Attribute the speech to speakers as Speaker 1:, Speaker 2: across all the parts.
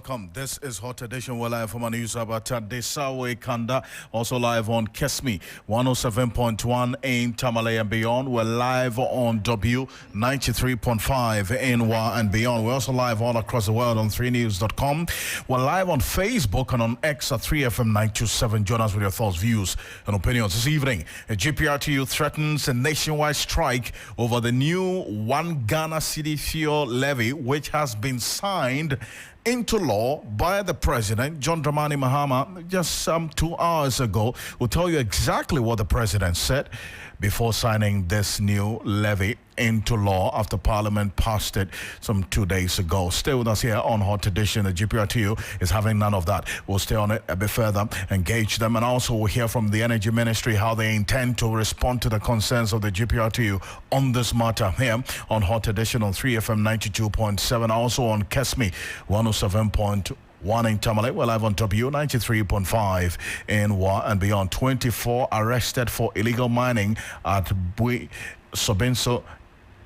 Speaker 1: welcome. This is Hot Edition. We're live from our news about Desawe Kanda, also live on Kesmi 107.1 in Tamale and beyond. We're live on W 93.5 in Wa and beyond. We're also live all across the world on 3news.com. We're live on Facebook and on X at 3FM927. Join us with your thoughts, views, and opinions. This evening, a GPRTU threatens a nationwide strike over the new 1 Ghana cedi fuel levy, which has been signed into law by the president, John Dramani Mahama, just some 2 hours ago. We'll tell you exactly what the president said before signing this new levy into law after Parliament passed it some 2 days ago. Stay with us here on Hot Edition. The GPRTU is having none of that. We'll stay on it a bit further, engage them, and also we'll hear from the Energy Ministry how they intend to respond to the concerns of the GPRTU on this matter here on Hot Edition on 3FM 92.7, also on Kesmi 107.1 in Tamale. We're live on W 93.5 in Wa and beyond. 24 arrested for illegal mining at Bui Sobinso,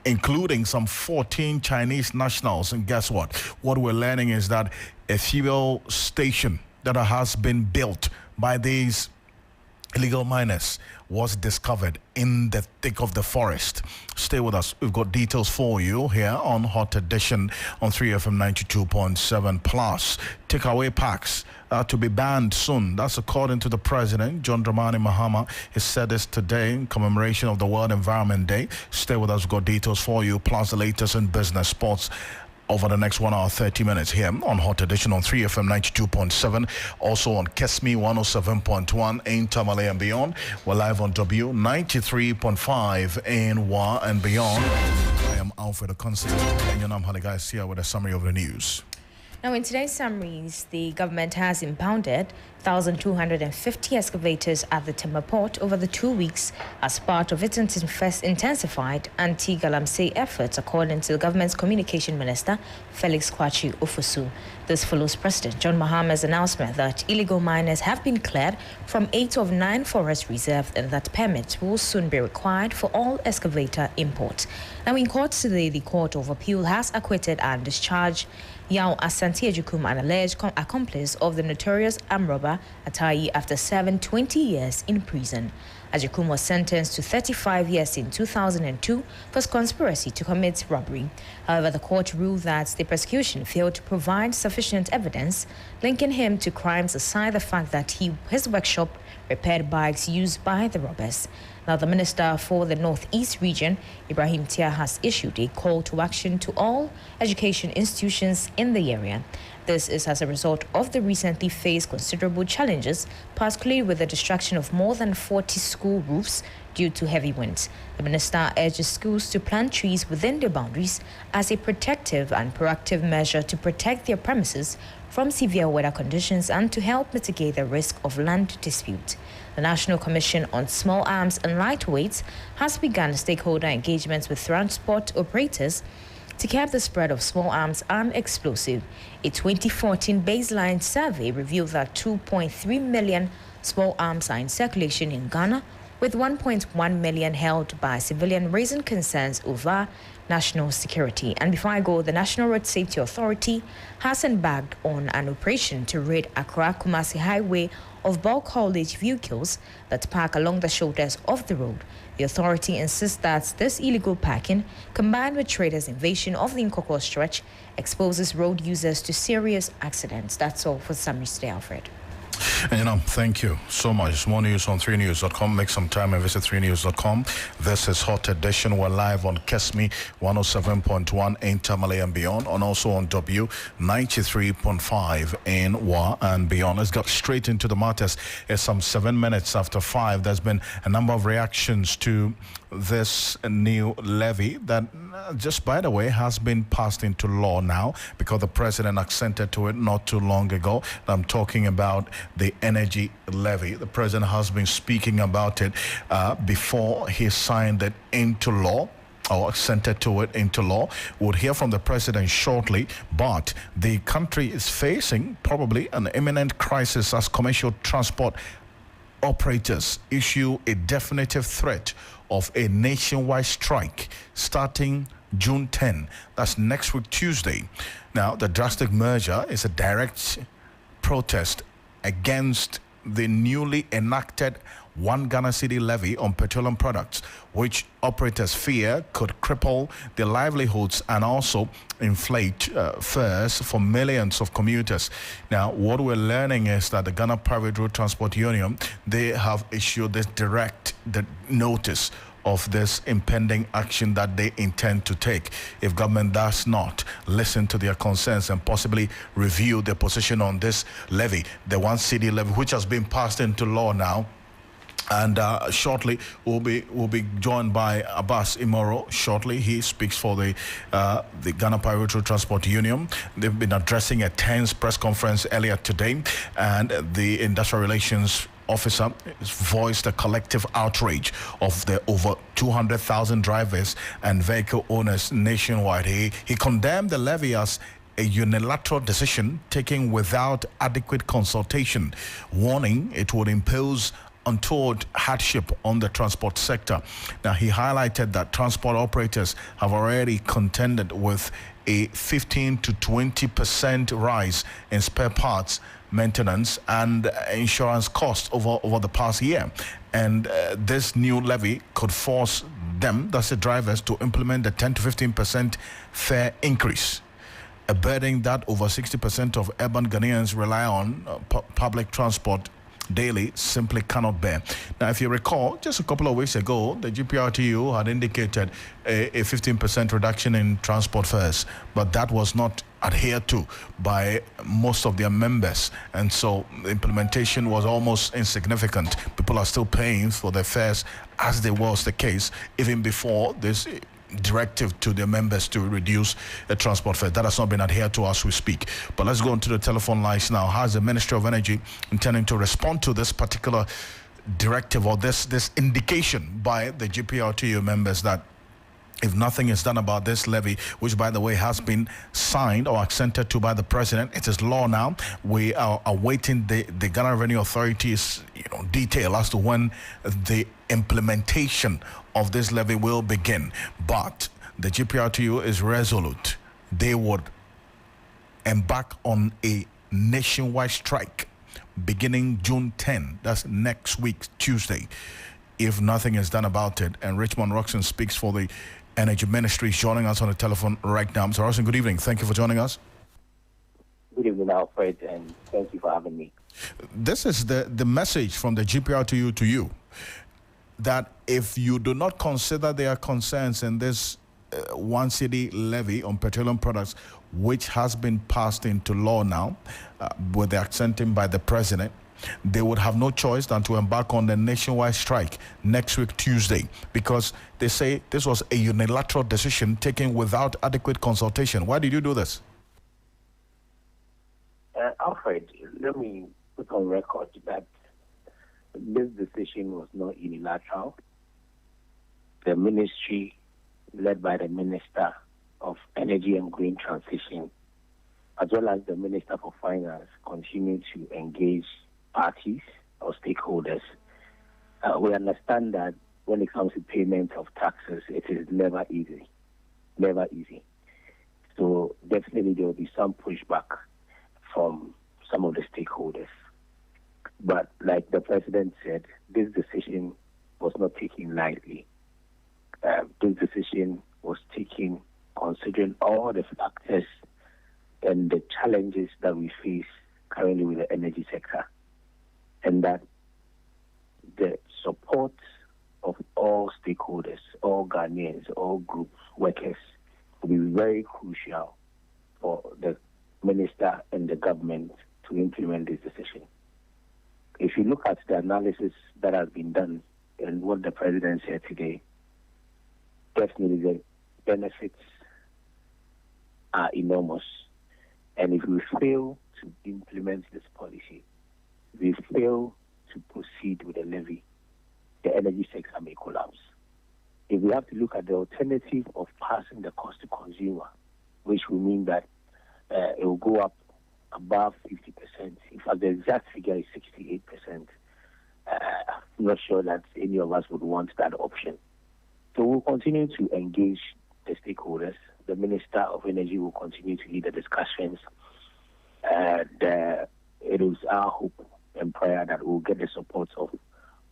Speaker 1: including some 14 Chinese nationals. And guess what? What we're learning is that a fuel station that has been built by these illegal miners was discovered in the thick of the forest. Stay with us. We've got details for you here on Hot Edition on 3FM 92.7. Plus, takeaway packs to be banned soon. That's according to the president, John Dramani Mahama. He said this today in commemoration of the World Environment Day. Stay with us. We've got details for you, plus the latest in business, sports, over the next 1 hour, 30 minutes here on Hot Edition on 3FM 92.7, also on Kesmi 107.1 in Tamale and beyond. We're live on W 93.5 in Wa and beyond. I am Alfred Ocansey, and your name, guys, here with a summary of the news.
Speaker 2: Now, in today's summaries, the government has impounded 1,250 excavators at the timber port over the 2 weeks as part of its intensified anti-galamsey efforts, according to the government's communication minister, Felix Kwachi Ofosu. This follows President John Mahama's announcement that illegal miners have been cleared from 8 of 9 forests reserved and that permits will soon be required for all excavator imports. Now, in court today, the Court of Appeal has acquitted and discharged Yao Asante Ejukum, an alleged accomplice of the notorious armed robber Atayi, after serving 20 years in prison. Ejukum was sentenced to 35 years in 2002 for conspiracy to commit robbery. However, the court ruled that the prosecution failed to provide sufficient evidence linking him to crimes aside the fact that his workshop repaired bikes used by the robbers. Now, the Minister for the Northeast region, Ibrahim Tia, has issued a call to action to all education institutions in the area. This is as a result of the recently faced considerable challenges, particularly with the destruction of more than 40 school roofs due to heavy winds. The minister urges schools to plant trees within their boundaries as a protective and proactive measure to protect their premises from severe weather conditions and to help mitigate the risk of land dispute. The National Commission on Small Arms and Lightweights has begun stakeholder engagements with transport operators to curb the spread of small arms and explosive. A 2014 baseline survey revealed that 2.3 million small arms are in circulation in Ghana, with 1.1 million held by civilians, raising concerns over national security. And before I go, the National Road Safety Authority has embarked on an operation to rid Accra-Kumasi Highway of bulk haulage vehicles that park along the shoulders of the road. The authority insists that this illegal parking, combined with traders' invasion of the Nkoko stretch, exposes road users to serious accidents. That's all for summary today, Alfred.
Speaker 1: And thank you so much. More news on 3news.com. Make some time and visit 3news.com. This is Hot Edition. We're live on Kesmi 107.1 in Tamale and beyond, and also on W 93.5 in Wa and beyond. Let's get straight into the matters. It's some 7 minutes after 5. There's been a number of reactions to this new levy that, just by the way, has been passed into law now because the president assented to it not too long ago. I'm talking about the energy levy. The president has been speaking about it before he signed it into law, or assented to it into law. We'll hear from the president shortly, but the country is facing probably an imminent crisis as commercial transport operators issue a definitive threat of a nationwide strike starting June 10. That's next week, Tuesday. Now, the drastic measure is a direct protest against the newly enacted one Ghana cedi levy on petroleum products, which operators fear could cripple their livelihoods and also inflate fares for millions of commuters. Now, what we're learning is that the Ghana Private Road Transport Union, they have issued this direct notice of this impending action that they intend to take if government does not listen to their concerns and possibly review their position on this levy, the one cedi levy, which has been passed into law now. And shortly we'll be joined by Abbas Imoro. Shortly, he speaks for the Ghana Private Road Transport Union. They've been addressing a tense press conference earlier today, and the industrial relations officer voiced a collective outrage of the over 200,000 drivers and vehicle owners nationwide. He condemned the levy as a unilateral decision taken without adequate consultation, warning it would impose untold hardship on the transport sector. Now, he highlighted that transport operators have already contended with a 15 to 20% rise in spare parts, maintenance, and insurance costs over the past year. And this new levy could force them, that's the drivers, to implement a 10 to 15% fare increase, a burden that over 60% of urban Ghanaians rely on public transport daily simply cannot bear. Now, if you recall, just a couple of weeks ago, the GPRTU had indicated a 15% reduction in transport fares, but that was not adhered to by most of their members, and so the implementation was almost insignificant. People are still paying for their fares as there was the case even before this directive to their members to reduce the transport fare. That has not been adhered to as we speak. But let's go into the telephone lines now. How is the Ministry of Energy intending to respond to this particular directive or this indication by the GPRTU members that if nothing is done about this levy, which, by the way, has been signed or accented to by the president, it is law now. We are awaiting the Ghana Revenue Authority's detail as to when the implementation of this levy will begin. But the GPRTU is resolute. They would embark on a nationwide strike beginning June 10. That's next week, Tuesday, if nothing is done about it. And Richmond Roxon speaks for the Energy Ministry, joining us on the telephone right now. Mr. Roxon, good evening. Thank you for joining us.
Speaker 3: Good evening, Alfred, and thank you for having me.
Speaker 1: This is the message from the GPRTU to you, that if you do not consider their concerns in this one cedi levy on petroleum products, which has been passed into law now with the accenting by the president, they would have no choice than to embark on the nationwide strike next week, Tuesday, because they say this was a unilateral decision taken without adequate consultation. Why did you do this?
Speaker 3: Alfred, let me put on record that this decision was not unilateral. The ministry, led by the Minister of Energy and Green Transition, as well as the Minister for Finance, continue to engage parties or stakeholders. We understand that when it comes to payment of taxes, it is never easy. Never easy. So definitely there will be some pushback from some of the stakeholders. But like the president said, this decision was not taken lightly. This decision was taken considering all the factors and the challenges that we face currently with the energy sector, and that the support of all stakeholders, all Ghanaians, all groups, workers, will be very crucial for the minister and the government to implement this decision. If you look at the analysis that has been done and what the president said today, definitely the benefits are enormous. And if we fail to implement this policy, we fail to proceed with the levy, the energy sector may collapse. If we have to look at the alternative of passing the cost to consumer, which will mean that it will go up above 50%. In fact, the exact figure is 68%. I'm not sure that any of us would want that option. So we'll continue to engage the stakeholders. The Minister of Energy will continue to lead the discussions. And it is our hope and prayer that we'll get the support of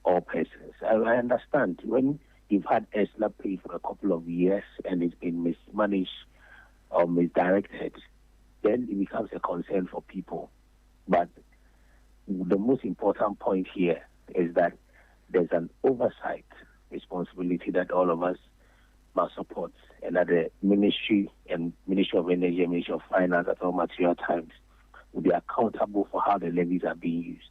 Speaker 3: all persons. I understand when you've had ESLA pay for a couple of years and it's been mismanaged or misdirected, then it becomes a concern for people. But the most important point here is that there's an oversight responsibility that all of us must support, and that the Ministry and Ministry of Energy and Ministry of Finance at all material times will be accountable for how the levies are being used.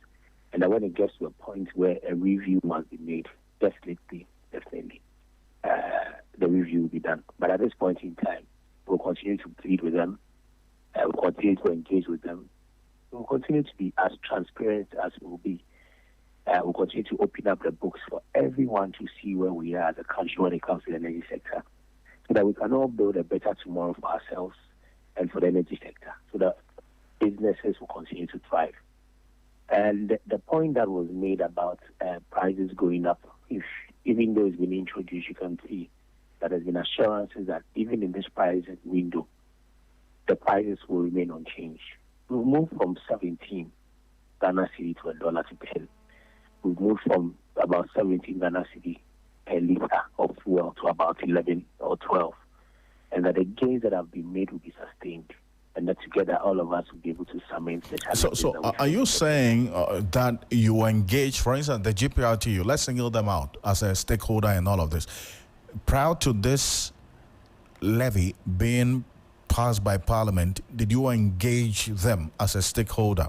Speaker 3: And that when it gets to a point where a review must be made, definitely, the review will be done. But at this point in time, we'll continue to plead with them, we'll continue to engage with them, we'll continue to be as transparent as we'll be. We'll continue to open up the books for everyone to see where we are as a country when it comes to the energy sector, so that we can all build a better tomorrow for ourselves and for the energy sector, so that businesses will continue to thrive. And the point that was made about prices going up, even though it's been introduced, you can see that there's been assurances that even in this price window, the prices will remain unchanged. We've moved from 17 Ghana cedi to $1 to 10. We've moved from about 17 Ghana cedi per litre of fuel to about 11 or 12. And that the gains that have been made will be sustained. And that together, all of us will be able to surmount the challenges.
Speaker 1: So are you saying that you engage, for instance, the GPRTU, let's single them out as a stakeholder in all of this. Prior to this levy being passed by Parliament, did you engage them as a stakeholder?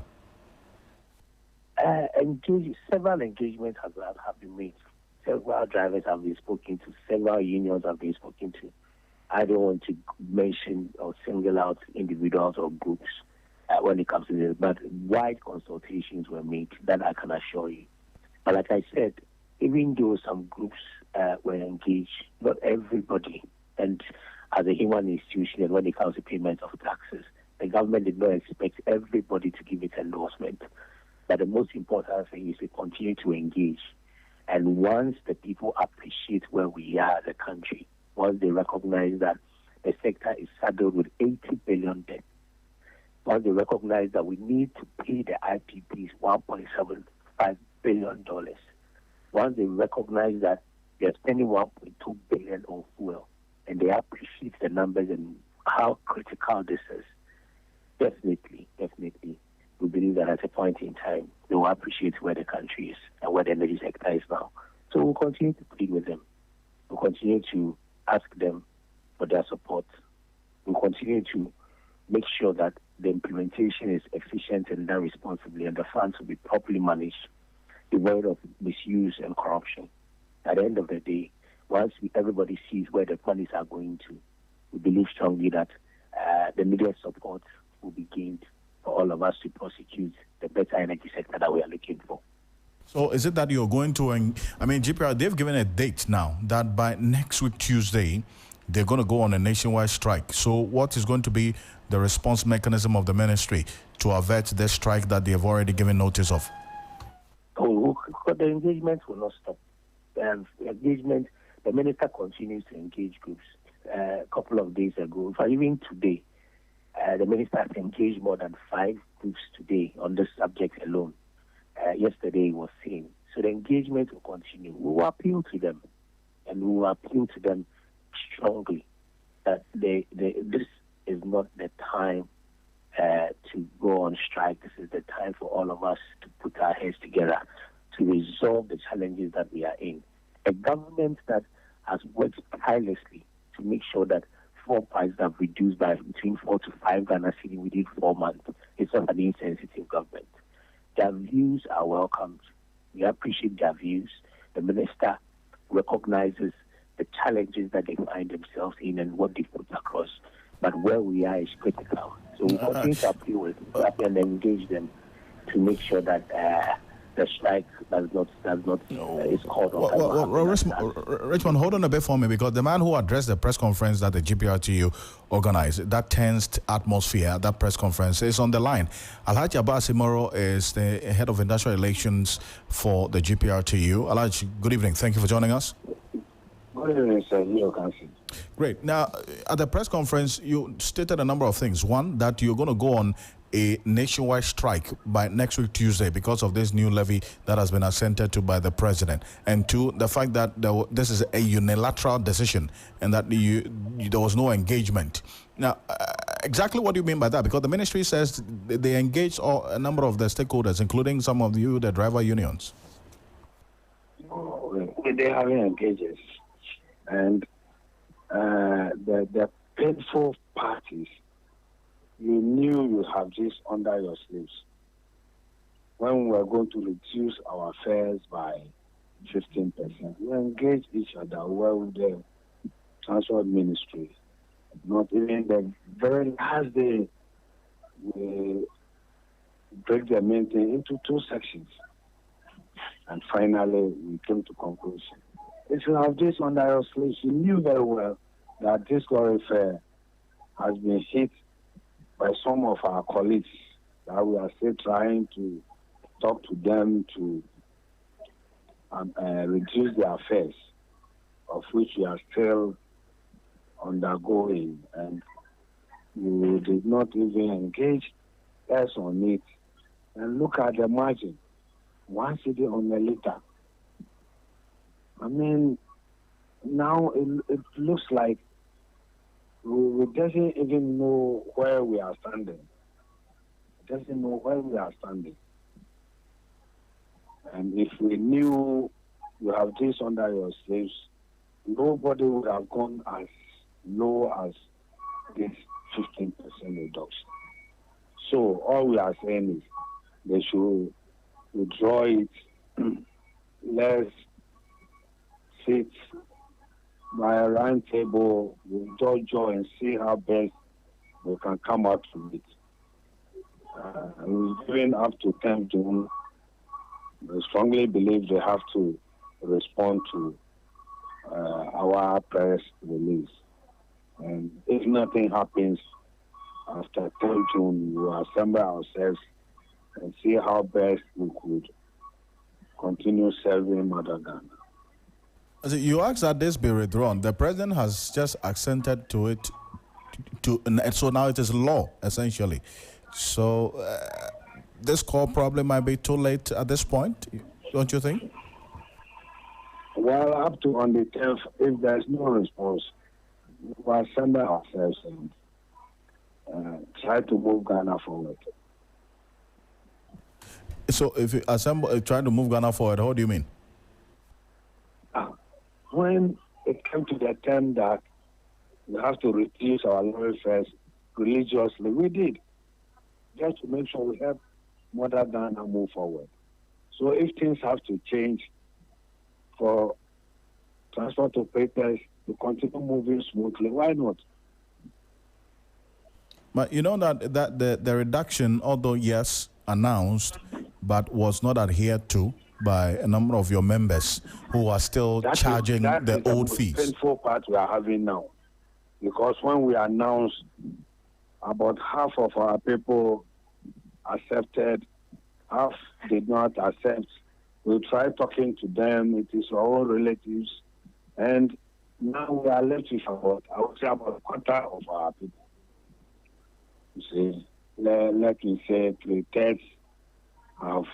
Speaker 3: Several engagements have been made. Several drivers have been spoken to. Several unions have been spoken to. I don't want to mention or single out individuals or groups when it comes to this, but wide consultations were made, that I can assure you. But like I said, even though some groups were engaged, not everybody, and as a human institution, and when it comes to payment of taxes, the government did not expect everybody to give its endorsement. But the most important thing is to continue to engage. And once the people appreciate where we are as a country, once they recognize that the sector is saddled with 80 billion debt, once they recognize that we need to pay the IPPs $1.75 billion, once they recognize that they are spending $1.2 billion on fuel, and they appreciate the numbers and how critical this is, definitely, we believe that at a point in time, they will appreciate where the country is and where the energy sector is now. So we'll continue to plead with them. We'll continue to ask them for their support. We'll continue to make sure that the implementation is efficient and done responsibly, and the funds will be properly managed, devoid of misuse and corruption. At the end of the day, once everybody sees where the monies are going to, we believe strongly that the media support will be gained for all of us to prosecute the better energy sector that we are looking for.
Speaker 1: So is it that you're going to, GPR, they've given a date now that by next week, Tuesday, they're going to go on a nationwide strike. So what is going to be the response mechanism of the ministry to avert the strike that they have already given notice of?
Speaker 3: The engagement will not stop. The minister continues to engage groups. A couple of days ago, in fact, even today, the minister has engaged more than 5 groups today on this subject alone. Yesterday was seen. So the engagement will continue. We will appeal to them, and we will appeal to them strongly that this is not the time to go on strike. This is the time for all of us to put our heads together to resolve the challenges that we are in. A government that has worked tirelessly to make sure that fuel prices have reduced by between 4 to 5 Ghana cedi within 4 months. It's not an insensitive government. Their views are welcomed. We appreciate their views. The minister recognizes the challenges that they find themselves in and what they put across. But where we are is critical. So we continue to appeal with them and engage them to make sure that the strike does not is called on.
Speaker 1: Richmond, hold on a bit for me, because the man who addressed the press conference that the GPRTU organized, that tensed atmosphere at that press conference, is on the line. Alhaji Abbas Imoro is the head of industrial relations for the GPRTU. Alhaji, good evening. Thank you for joining us.
Speaker 3: Good evening, sir. Ocansey.
Speaker 1: Great. Now, at the press conference, you stated a number of things. One, that you're going to go on a nationwide strike by next week Tuesday because of this new levy that has been assented to by the president. And two, the fact that this is a unilateral decision and that there was no engagement. Now, exactly what do you mean by that? Because the ministry says they engaged a number of the stakeholders, including some of the driver unions.
Speaker 3: No, they haven't engaged us. And the painful parties, you knew you have this under your sleeves. When we were going to reduce our fares by 15%, we engaged each other well with the transport ministry. Not even the very last day, we break the main thing into two sections. And finally, we came to conclusion. If you have this under your sleeves, you knew very well that this lorry fare has been hit by some of our colleagues, that we are still trying to talk to them to reduce their fares, of which we are still undergoing, and you did not even engage us on it. And look at the margin, 1 cedi on a liter. I mean, now it looks like we doesn't even know where we are standing. It doesn't know where we are standing. And if we knew you have this under your sleeves, nobody would have gone as low as this 15% reduction. So all we are saying is they should withdraw it. Let's sit by a round table with Jojo and see how best we can come out from it. We're going up to 10 June. I strongly believe they have to respond to our press release. And if nothing happens after 10 June, we will assemble ourselves and see how best we could continue serving Mother Ghana.
Speaker 1: You asked that this be withdrawn. The president has just assented to it, so now it is law, essentially. So this call probably might be too late at this point, don't you think?
Speaker 3: Well, up to on the 10th, if there's no response, we'll assemble ourselves and try to move Ghana forward.
Speaker 1: So if you assemble, try to move Ghana forward, what do you mean?
Speaker 3: When it came to the time that we have to reduce our lorry fares religiously, we did, just to make sure we help Mother Ghana move forward. So if things have to change for transport operators to continue moving smoothly, why not?
Speaker 1: But you know that the reduction, although yes, announced, but was not adhered to by a number of your members who are still charging the old fees.
Speaker 3: That's the painful part we are having now. Because when we announced, about half of our people accepted, half did not accept. We tried talking to them, it is our own relatives, and now we are left with I would say about a quarter of our people. You see, let me say 3/3 have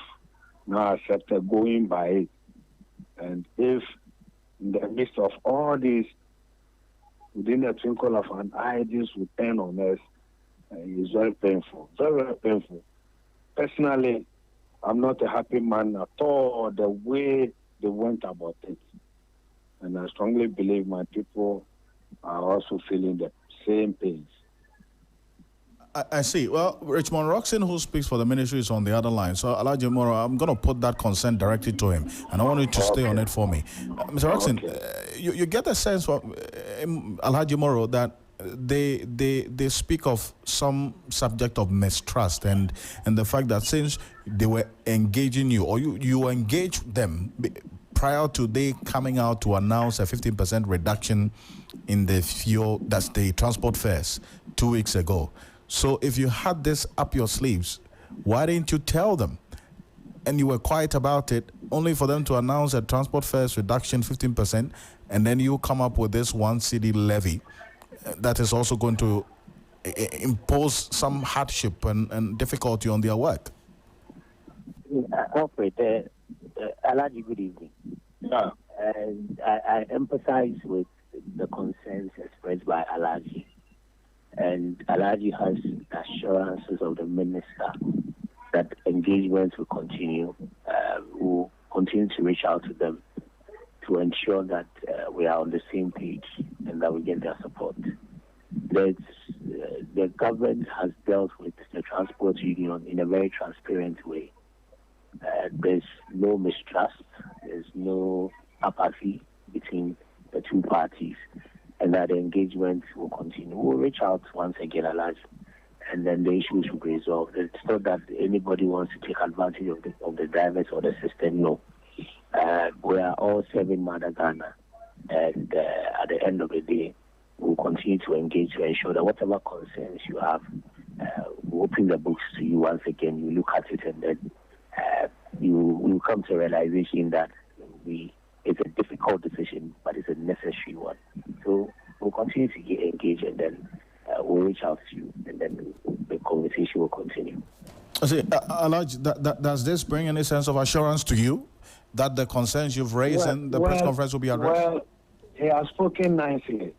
Speaker 3: now accepted going by it. And if in the midst of all this, within the twinkle of an eye, this will turn on us, it's very painful, very, very painful. Personally, I'm not a happy man at all the way they went about it. And I strongly believe my people are also feeling the same pains.
Speaker 1: I see. Well, Richmond Roxon, who speaks for the ministry, is on the other line. So, Alhaji Moro, I'm going to put that concern directly to him, and I want you to stay on it for me. Mr. Roxon, you get a sense from Alhaji Moro that they speak of some subject of mistrust and the fact that since they were engaging you, or you engaged them prior to they coming out to announce a 15% reduction in the fuel, that's the transport fares, 2 weeks ago. So if you had this up your sleeves, why didn't you tell them? And you were quiet about it only for them to announce a transport fares reduction 15%, and then you come up with this 1 cedi levy that is also going to impose some hardship and difficulty on their work.
Speaker 3: Alfred, Alaji, good evening.
Speaker 4: Yeah.
Speaker 3: And I empathize with the concerns expressed by Alaji. And Alaji has assurances of the minister that engagements will continue. We'll continue to reach out to them to ensure that we are on the same page and that we get their support. The government has dealt with the transport union in a very transparent way. There's no mistrust, there's no apathy between the two parties, and that the engagement will continue. We'll reach out once again, Alaj, and then the issues will be resolved. It's not that anybody wants to take advantage of the drivers or the system, no. We are all serving Mother Ghana, and at the end of the day, we'll continue to engage to ensure that whatever concerns you have, we'll open the books to you once again. You look at it, and then you come to a realization that it's a difficult decision, but it's a necessary one. So we'll continue to get engaged, and then we'll reach out to you, and then the conversation will continue.
Speaker 1: I say, Alaj, does this bring any sense of assurance to you that the concerns you've raised and the press conference will be addressed?
Speaker 4: Well, he has spoken nicely,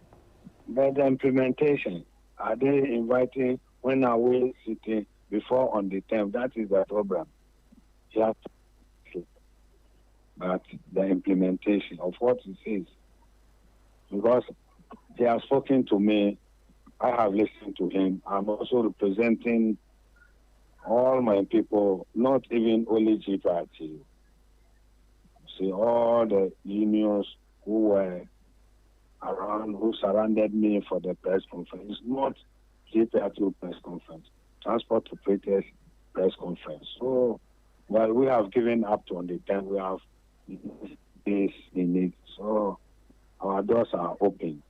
Speaker 4: but the implementation, are they inviting, when are we sitting before on the 10th? That is the problem. He has to, but the implementation of what he says, because he has spoken to me, I have listened to him. I'm also representing all my people, not even only G Party. See, all the unions who were around, who surrounded me for the press conference. It's not G Party press conference, transport operators press conference. So, well, we have given up to on the 10th, we have days in it. So, our doors are open.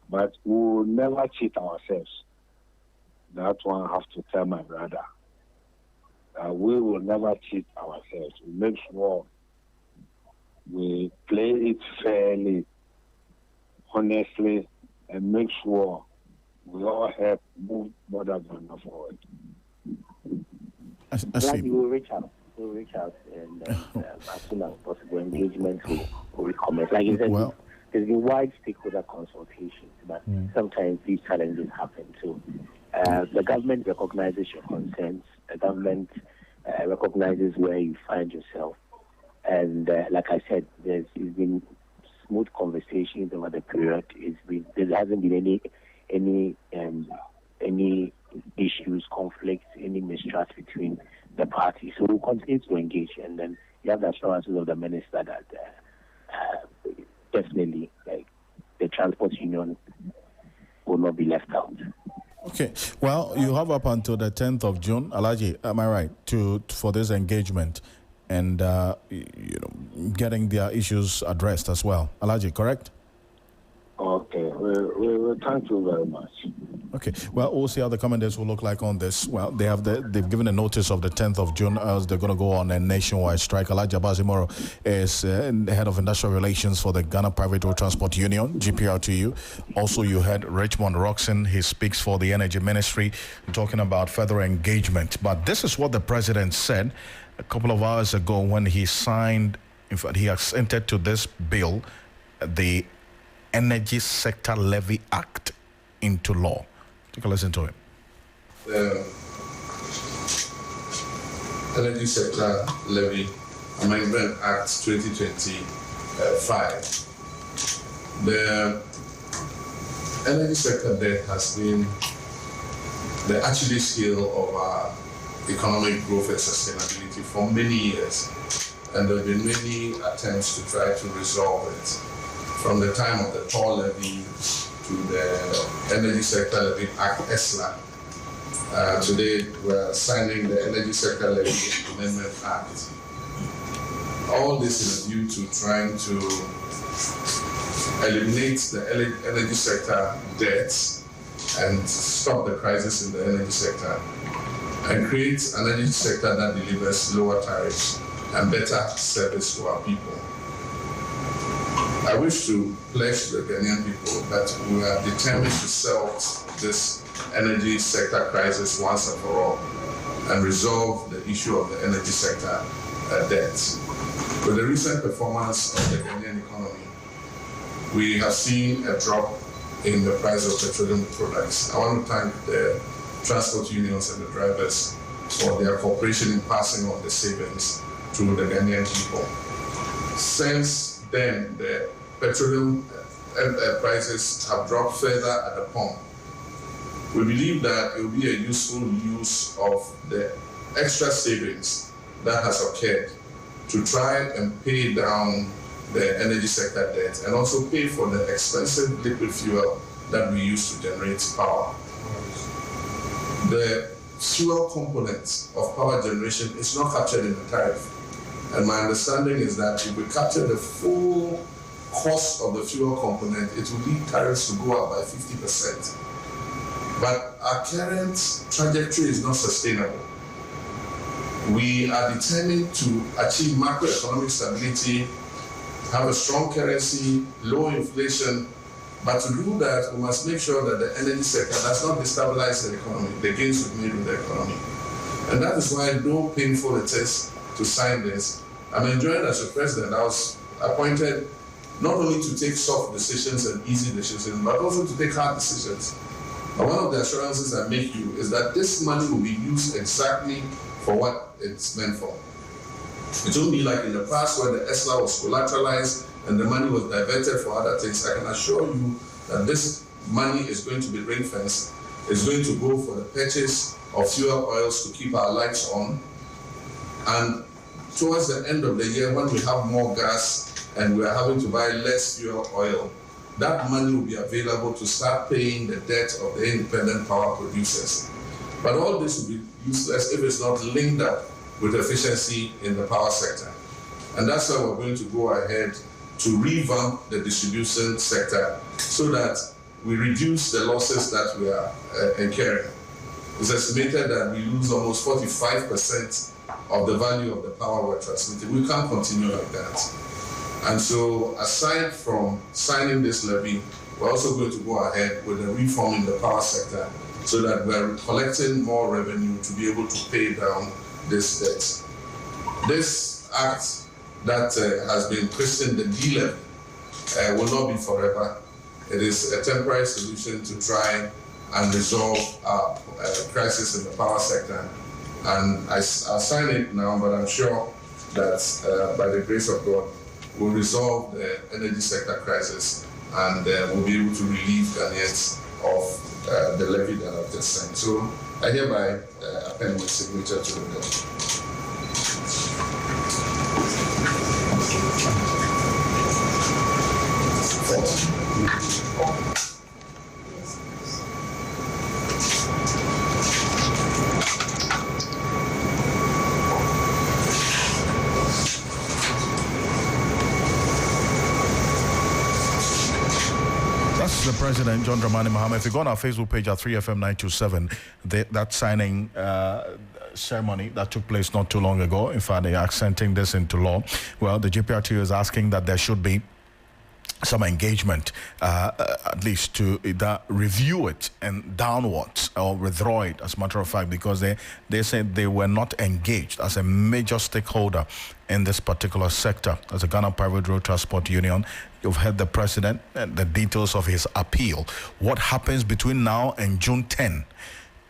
Speaker 4: But we will never cheat ourselves. That one I have to tell my brother. We will never cheat ourselves. We make sure we play it fairly, honestly, and make sure we all help move Mother Ghana forward.
Speaker 1: I see.
Speaker 3: We will reach out. We'll reach out, and as soon as possible, engagement will recommence. Like you said, there's been wide stakeholder consultations, but sometimes these challenges happen too. The government recognizes your concerns. The government recognizes where you find yourself. And like I said, there's been smooth conversations over the period. There hasn't been any issues, conflicts, any mistrust between the parties. So we'll continue to engage, and then you have the assurances of the minister that definitely the transport union will not be left out.
Speaker 1: Okay. Well, you have up until the 10th of June, Alaji, am I right, for this engagement and getting their issues addressed as well. Alaji, correct?
Speaker 4: Okay. We thank you very much.
Speaker 1: Okay. Well, we'll see how the commanders will look like on this. Well, they've given a notice of the 10th of June as they're going to go on a nationwide strike. Alaji Abazimoro is the head of industrial relations for the Ghana Private Road Transport Union, GPRTU. Also, you heard Richmond Roxon. He speaks for the Energy Ministry, talking about further engagement. But this is what the president said a couple of hours ago when he signed, in fact, he assented to this bill, the Energy Sector Levy Act, into law. Take a listen to him.
Speaker 5: The Energy Sector Levy Amendment Act 2025. The energy sector debt has been the Achilles heel of our economic growth and sustainability for many years, and there have been many attempts to try to resolve it. From the time of the toll levy to the Energy Sector Levy Act, ESLA. Today, we're signing the Energy Sector Levy Amendment Act. All this is due to trying to eliminate the energy sector debts and stop the crisis in the energy sector and create an energy sector that delivers lower tariffs and better service to our people. I wish to pledge to the Ghanaian people that we are determined to solve this energy sector crisis once and for all and resolve the issue of the energy sector debt. With the recent performance of the Ghanaian economy, we have seen a drop in the price of petroleum products. I want to thank the transport unions and the drivers for their cooperation in passing on the savings to the Ghanaian people. Since then, the petroleum prices have dropped further at the pump. We believe that it will be a useful use of the extra savings that has occurred to try and pay down the energy sector debt and also pay for the expensive liquid fuel that we use to generate power. The fuel component of power generation is not captured in the tariff. And my understanding is that if we capture the full cost of the fuel component, it will lead tariffs to go up by 50%. But our current trajectory is not sustainable. We are determined to achieve macroeconomic stability, have a strong currency, low inflation, but to do that, we must make sure that the energy sector does not destabilize the economy, the gains we've made with the economy. And that is why, though painful it is to sign this, I'm enjoying as a president. I was appointed not only to take soft decisions and easy decisions, but also to take hard decisions. And one of the assurances I make you is that this money will be used exactly for what it's meant for. It won't be like in the past where the ESLA was collateralized and the money was diverted for other things. I can assure you that this money is going to be ring-fenced. It's going to go for the purchase of fuel oils to keep our lights on. And towards the end of the year, when we have more gas and we are having to buy less fuel oil, that money will be available to start paying the debt of the independent power producers. But all this will be useless if it's not linked up with efficiency in the power sector. And that's why we're going to go ahead to revamp the distribution sector so that we reduce the losses that we are incurring. It's estimated that we lose almost 45% of the value of the power we're transmitting. We can't continue like that. And so, aside from signing this levy, we're also going to go ahead with the reform in the power sector so that we're collecting more revenue to be able to pay down this debt. This act that has been christened the D-levy will not be forever. It is a temporary solution to try and resolve our crisis in the power sector. And I'll sign it now, but I'm sure that by the grace of God, we'll resolve the energy sector crisis and we'll be able to relieve Ghanaians of the levy that I've just signed. So I hereby append my signature to the bill.
Speaker 1: The President, John Dramani Mahama. If you go on our Facebook page at 3FM927, that signing ceremony that took place not too long ago, in fact, they are accenting this into law. Well, the GPRTU is asking that there should be some engagement, at least to either review it and downwards or withdraw it, as a matter of fact, because they said they were not engaged as a major stakeholder in this particular sector. As a Ghana Private Road Transport Union, you've heard the President and the details of his appeal. What happens between now and June 10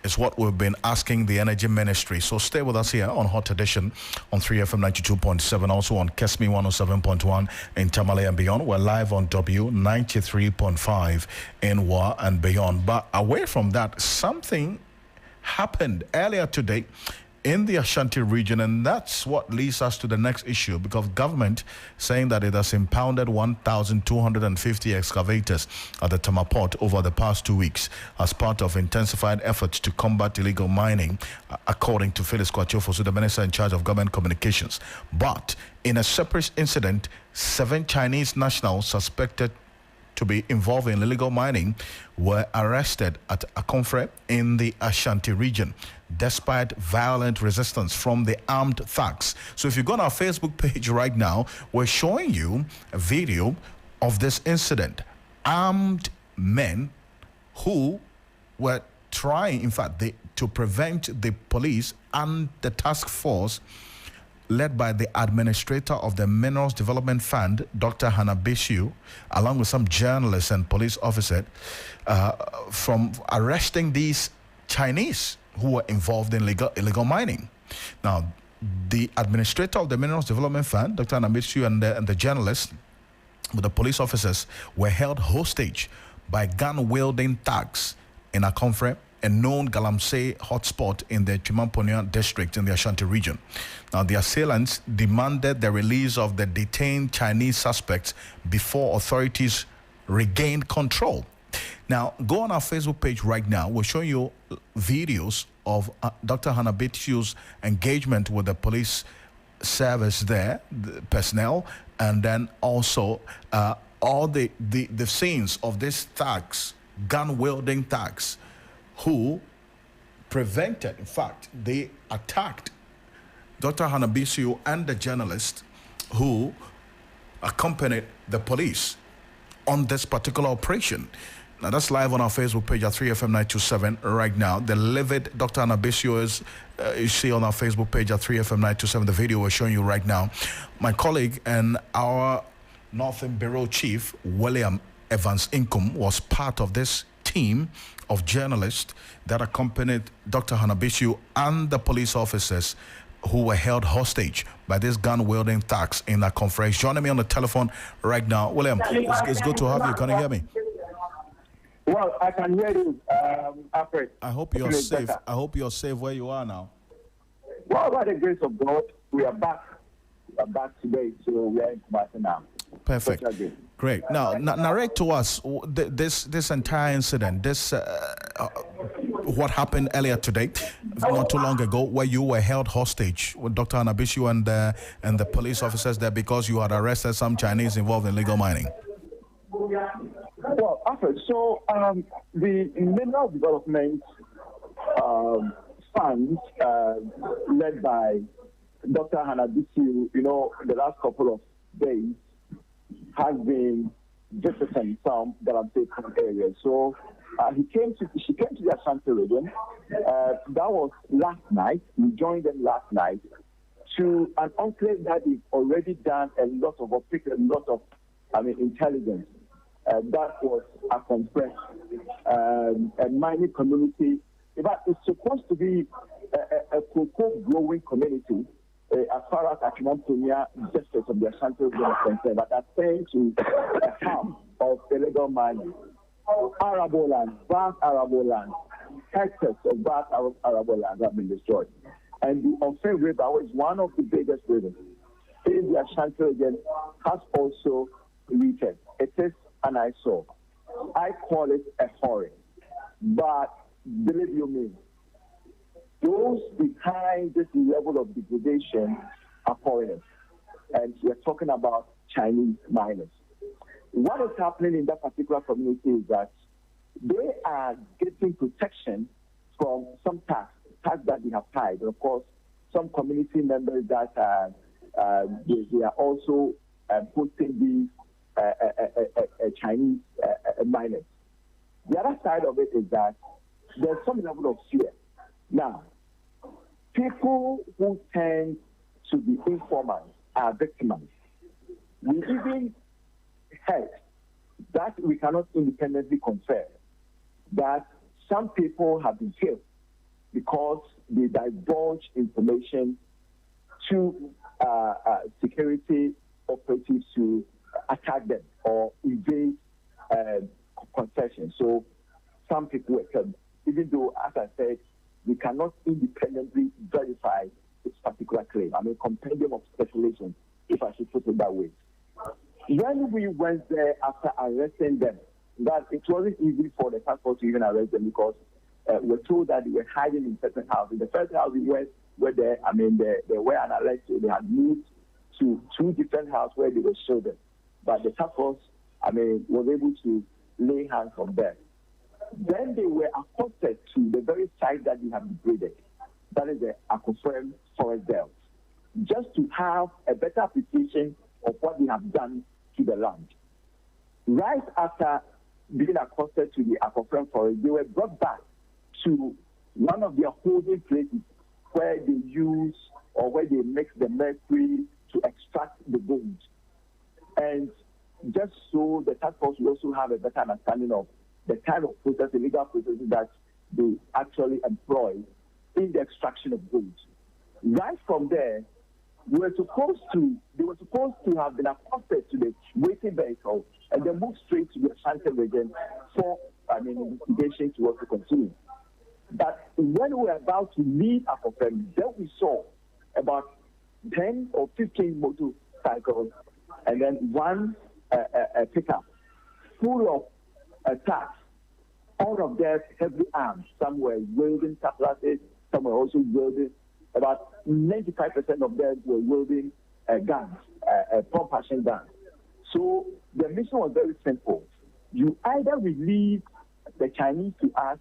Speaker 1: is what we've been asking the Energy Ministry. So stay with us here on Hot Edition on 3FM 92.7, also on Kesmi 107.1 in Tamale and beyond. We're live on W 93.5 in Wa and beyond. But away from that, something happened earlier today in the Ashanti region, and that's what leads us to the next issue, because government saying that it has impounded 1,250 excavators at the Tema Port over the past 2 weeks as part of intensified efforts to combat illegal mining, according to Phyllis Kwachofosu, the minister in charge of government communications. But in a separate incident, 7 Chinese nationals suspected to be involved in illegal mining were arrested at Akonfre in the Ashanti region. despite violent resistance from the armed thugs. So if you go on our Facebook page right now, we're showing you a video of this incident. Armed men who were trying, in fact, to prevent the police and the task force led by the administrator of the Minerals Development Fund, Dr. Hanabishu, along with some journalists and police officers, from arresting these Chinese who were involved in illegal mining. Now, the administrator of the Minerals Development Fund, Dr. Hanabishu, and the journalists with the police officers were held hostage by gun-wielding thugs in a conference, a known Galamsey hotspot in the Chimamponia district in the Ashanti region. Now, the assailants demanded the release of the detained Chinese suspects before authorities regained control. Now, go on our Facebook page right now. We're showing you videos of Dr. Hanabishu's engagement with the police service there, the personnel, and then also all the scenes of these thugs, gun-wielding thugs, who prevented, in fact, they attacked Dr. Hanabishu and the journalist who accompanied the police on this particular operation. Now, that's live on our Facebook page at 3FM927 right now. The livid Dr. Hanabishu is, you see on our Facebook page at 3FM927, the video we're showing you right now. My colleague and our Northern Bureau Chief, William Evans Inkum, was part of this team of journalists that accompanied Dr. Hanabishu and the police officers who were held hostage by these gun-wielding thugs in that conference. Joining me on the telephone right now. William, it's good to have you. Can you hear me?
Speaker 6: Well, I can hear you, Alfred.
Speaker 1: I hope you're safe. I hope you're safe where you are now.
Speaker 6: Well, by the grace of God, we are back. We are back today, so we are in Kumasi now.
Speaker 1: Perfect. Great. Now, narrate to us this entire incident, what happened earlier today, not too long ago, where you were held hostage with Dr. Hanabishu and the police officers there because you had arrested some Chinese involved in illegal mining.
Speaker 6: Well, Alfred, so the Mineral Development Fund, led by Dr. Hanabishu, the last couple of days, has been visiting some Galamsey areas. So she came to the Ashanti region. That was last night. We joined them last night to an enclave that they've already done a lot of intelligence. That was a conference, a mining community. But it's supposed to be a cocoa growing community. As far as Chimamponia district of the Ashanti region is concerned, but that's saying to a camp of illegal mining, arable land, vast arable land, hectares of vast arable land have been destroyed. And the Onfeng River, which is one of the biggest rivers in the Ashanti region, has also polluted. It is an eyesore. I call it a horror. But believe you me, those behind this level of degradation are foreigners. And we're talking about Chinese miners. What is happening in that particular community is that they are getting protection from some tax that they have paid. And of course, some community members that they are also posting these Chinese miners. The other side of it is that there's some level of fear. Now, people who tend to be informants are victimized. We even heard that we cannot independently confirm that some people have been killed because they divulge information to security operatives to attack them or invade concessions. So some people were killed, even though, as I said, we cannot independently verify this particular claim. I mean, compendium of speculation, if I should put it that way. When we went there after arresting them, that it wasn't easy for the task force to even arrest them because we were told that they were hiding in certain houses. The first house we went, there were an alert, so they had moved to two different houses where they were shielded. But the task force, was able to lay hands on them. Then they were accosted to the very site that they had degraded. that is the Akufo Forest Belt, just to have a better appreciation of what they have done to the land. Right after being accosted to the Akufo Forest, they were brought back to one of their holding places where they use or where they mix the mercury to extract the gold. And just so the task force will also have a better understanding of the kind of process, the legal processes that they actually employ in the extraction of gold. Right from there, they were supposed to have been accosted to the waiting vehicle and then moved straight to the Ashanti region for investigation to also continue. But when we were about to leave Akofem, then we saw about 10 or 15 motorcycles and then one pickup full of trucks, all of them heavily armed. Some were wielding cutlasses, some were also wielding, about 95% of them were wielding guns, pump action guns. So the mission was very simple. You either release the Chinese to us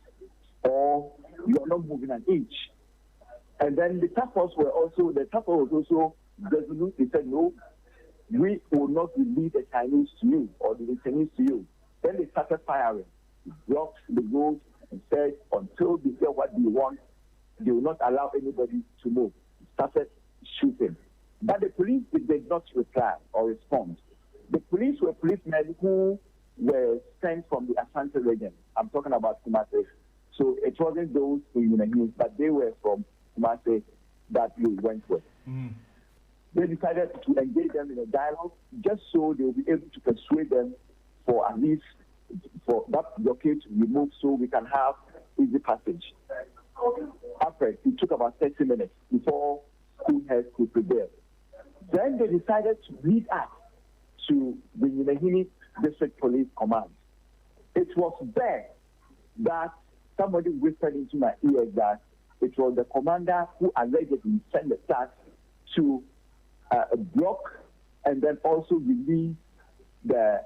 Speaker 6: or you are not moving an inch. And then the task force was also resolute. They said, no, we will not release the Chinese to you or the Chinese to you. Then they started firing. They blocked the road and said, until they get what they want, they will not allow anybody to move. They started shooting. But the police did not reply or respond. The police were policemen who were sent from the Ashanti region. I'm talking about Kumasi. So it wasn't those in the news, but they were from Kumasi that we went with. They decided to engage them in a dialogue just so they will be able to persuade them for at least for that blockade to be removed so we can have easy passage. After it took about 30 minutes before cool heads could prevail. Then they decided to lead us to the Yinahini District Police Command. It was there that somebody whispered into my ear that it was the commander who allegedly sent the task to block and then also release the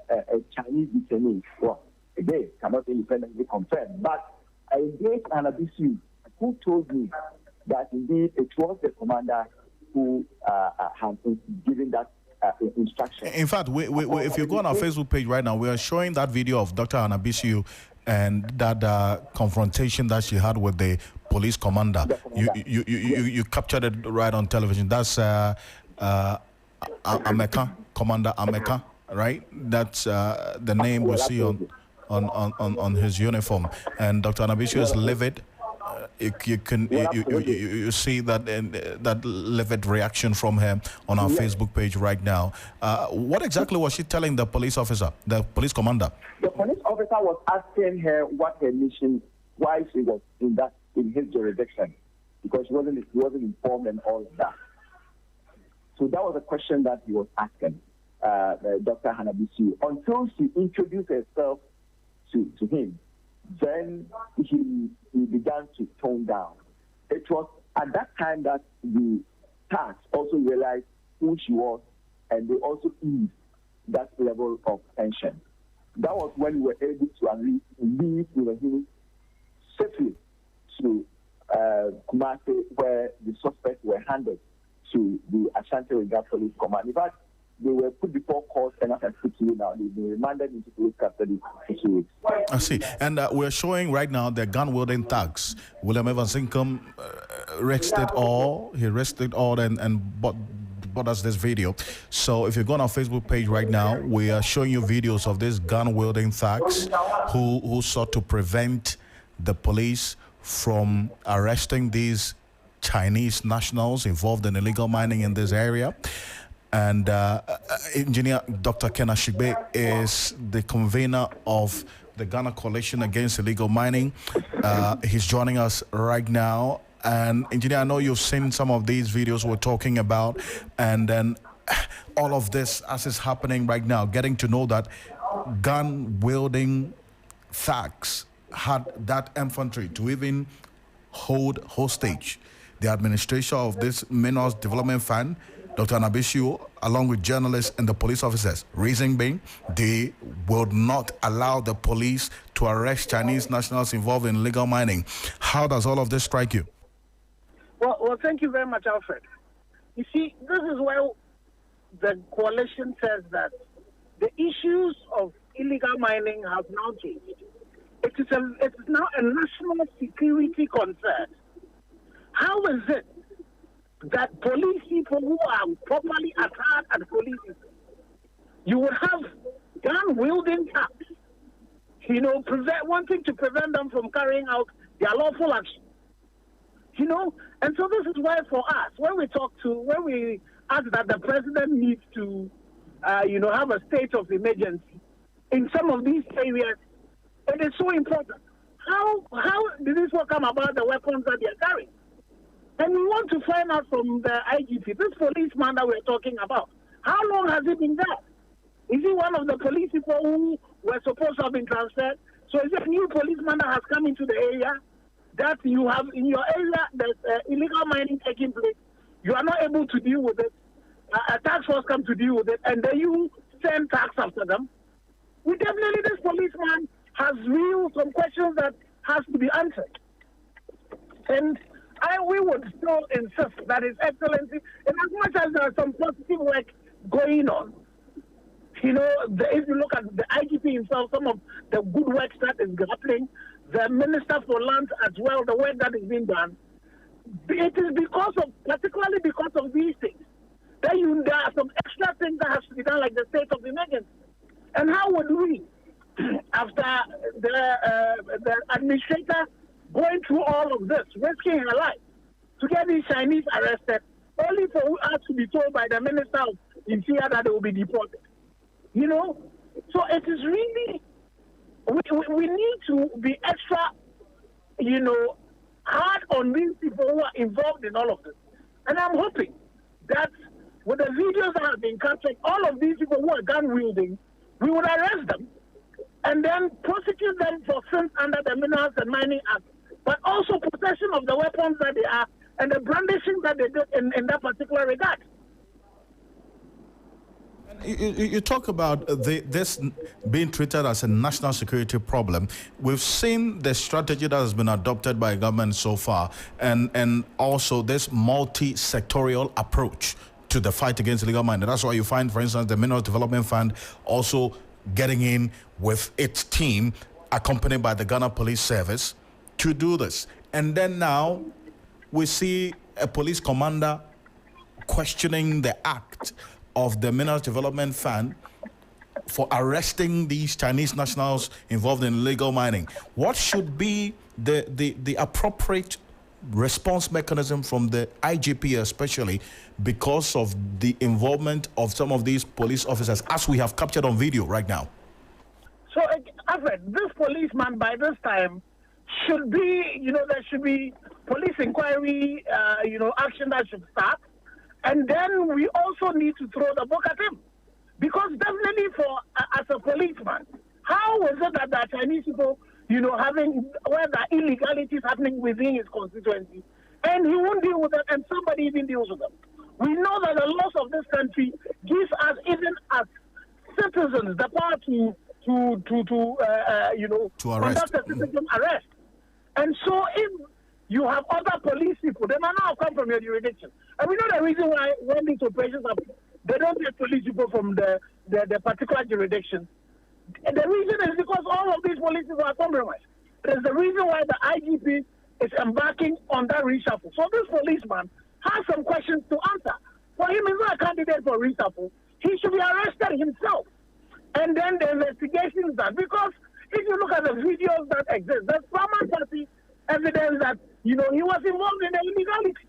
Speaker 6: Chinese detainees. Well, again, cannot independently confirm, but I engaged an Anabisu who told me that indeed it was the commander who had given that instruction.
Speaker 1: In fact, if you go on our Facebook page right now, we are showing that video of Dr. Anabisu and that confrontation that she had with the police commander. You captured it right on television. That's Ameka, Commander Ameka, right? That's the name we see on his uniform. And Dr. Anabisu is livid. You see that that livid reaction from her on our Facebook page right now. What exactly was she telling the police officer, the police commander?
Speaker 6: The police officer was asking her what her mission, why she was in his jurisdiction, because he wasn't informed and all of that. So that was a question that he was asking Dr. Hanabisu until she introduced herself to him. Then he began to tone down. It was at that time that the tax also realized who she was, and they also eased that level of tension. That was when we were able to at least leave Yinahini safely to Kumasi, where the suspects were handed to the Ashanti Regional Police Command. In fact, they were put before court, and as I speak to you now, they've been remanded into police custody for 2 weeks.
Speaker 1: I see. And we're showing right now the gun-wielding thugs. William Evans Income arrested all. He arrested all and bought us this video. So if you go on our Facebook page right now, we are showing you videos of these gun-wielding thugs who sought to prevent the police from arresting these Chinese nationals involved in illegal mining in this area. And Engineer Dr. Ken Ashigbe is the convener of the Ghana Coalition Against Illegal Mining. He's joining us right now. And Engineer, I know you've seen some of these videos we're talking about, and then all of this as is happening right now, getting to know that gun-wielding thugs had that infantry to even hold hostage the administration of this Minerals Development Fund, Dr. Anabisu, along with journalists and the police officers. Reason being, they will not allow the police to arrest Chinese nationals involved in illegal mining. How does all of this strike you?
Speaker 7: Well, thank you very much, Alfred. You see, this is where the coalition says that the issues of illegal mining have now changed. It is now a national security concern. How is it that police people who are properly attacked at police, you would have gun-wielding cops, wanting to prevent them from carrying out their lawful action? And so this is why for us, when we ask that the president needs to, have a state of emergency in some of these areas, it is so important. How did this all come about, the weapons that they are carrying? And we want to find out from the IGP, this policeman that we're talking about, how long has he been there? Is he one of the police people who were supposed to have been transferred? So is it a new policeman that has come into the area that you have in your area there's illegal mining taking place? You are not able to deal with it. A task force come to deal with it, and then you send tax after them. Definitely, this policeman has some questions that has to be answered. And we would still insist that His Excellency, and as much as there is some positive work going on, if you look at the IGP himself, some of the good work that is happening, the Minister for Lands as well, the work that is being done, it is particularly because of these things, that there are some extra things that has to be done, like the state of emergency. And how would we, after the administrator going through all of this, risking her life, to get these Chinese arrested, only for us to be told by the Minister of Interior that they will be deported? So it is really, we need to be extra, hard on these people who are involved in all of this. And I'm hoping that with the videos that have been captured, all of these people who are gun wielding, we would arrest them and then prosecute them for sins under the Minerals and Mining Act, but also possession of the weapons that they are and the brandishing that they did in that particular regard.
Speaker 1: You talk about this being treated as a national security problem. We've seen the strategy that has been adopted by government so far, and also this multi-sectorial approach to the fight against illegal mining. That's why you find, for instance, the Mineral Development Fund also getting in with its team, accompanied by the Ghana Police Service, to do this. And then now we see a police commander questioning the act of the Mineral Development Fund for arresting these Chinese nationals involved in illegal mining. What should be the appropriate response mechanism from the IGP, especially because of the involvement of some of these police officers, as we have captured on video right now?
Speaker 7: So, Alfred, this policeman by this time should be, there should be police inquiry, action that should start. And then we also need to throw the book at him. Because definitely as a policeman, how is it that the Chinese people, where the illegality is happening within his constituency, and he won't deal with them, and somebody even deals with them? We know that the laws of this country gives us, even as citizens, the power to conduct a citizen arrest. And so if you have other police people, they might not have come from your jurisdiction. And we know the reason why when these operations happen, they don't get police people from the particular jurisdiction. And the reason is because all of these police people are compromised. There's the reason why the IGP is embarking on that reshuffle. So this policeman has some questions to answer. For him, he's not a candidate for reshuffle. He should be arrested himself. And then the investigation is done. Because if you look at the videos that exist, there's common party evidence that, he was involved in the illegality.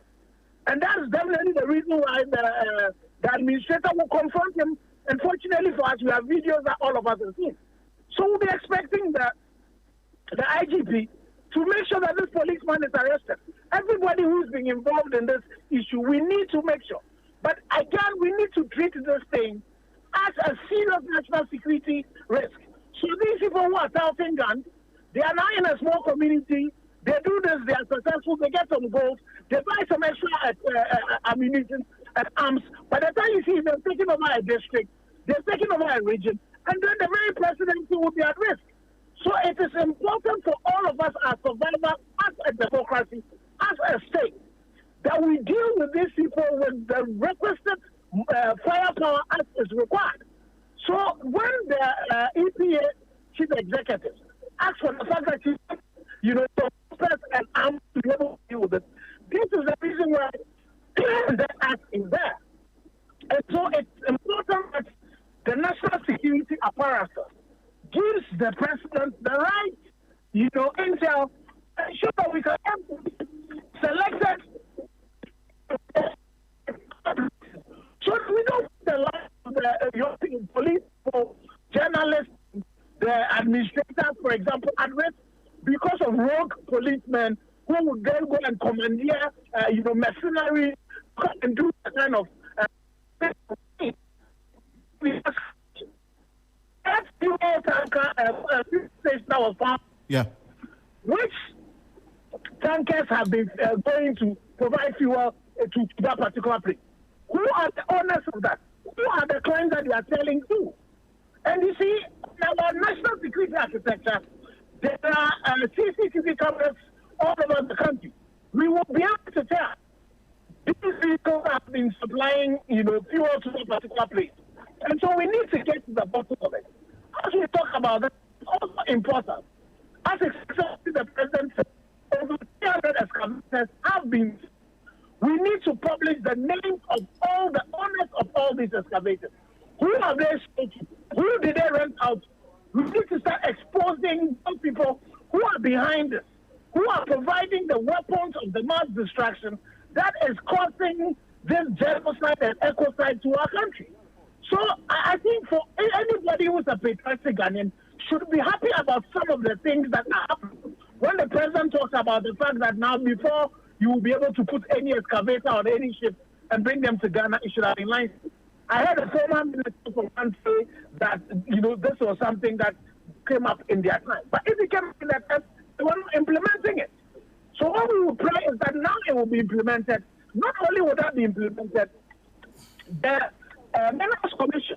Speaker 7: And that's definitely the reason why the administrator will confront him. Unfortunately for us, we have videos that all of us have seen. So we'll be expecting the IGP to make sure that this policeman is arrested. Everybody who's been involved in this issue, we need to make sure. But again, we need to treat this thing as a serious national security risk. So these people who are touting guns, they are now in a small community. They do this, they are successful, they get some gold, they buy some extra ammunition and arms. By the time you see them taking over a district, they're taking over a region, and then the very presidency will be at risk. So it is important for all of us as survivors, as a democracy, as a state, that we deal with these people with the requisite firepower as is required. So when the EPA chief executive asks for the fact that press and arms to be able to deal with it, this is the reason why the act is there. And so it's important that the national security apparatus gives the president the right, intel, ensure that we can have selected so we don't put the life of the police, for journalists, the administrators, for example, at risk because of rogue policemen who would then go and commandeer, mercenary and do that kind of that fuel tanker station that was found.
Speaker 1: Yeah.
Speaker 7: Which tankers have been going to provide fuel to that particular place? Who are the owners of that? Who are the clients that they are selling to? And you see, in our national security architecture, there are CCTV cameras all over the country. We will be able to tell these vehicles have been supplying, fuel to a particular place. And so we need to get to the bottom of it. As we talk about that, it's also important. As exactly the president said, over 300 excavators have been. We need to publish the names of all the owners of all these excavators. Who are they sold to? Who did they rent out? We need to start exposing those people who are behind this, who are providing the weapons of the mass destruction that is causing this genocide and ecocide to our country. So I think for anybody who's a patriotic Ghanaian should be happy about some of the things that are happening. When the president talks about the fact that now before you will be able to put any excavator on any ship and bring them to Ghana, it should have been licensed. I heard a former minister from one say that, this was something that came up in their time. But if it came up in their time, they were not implementing it. So what we will pray is that now it will be implemented. Not only will that be implemented, the Minerals Commission,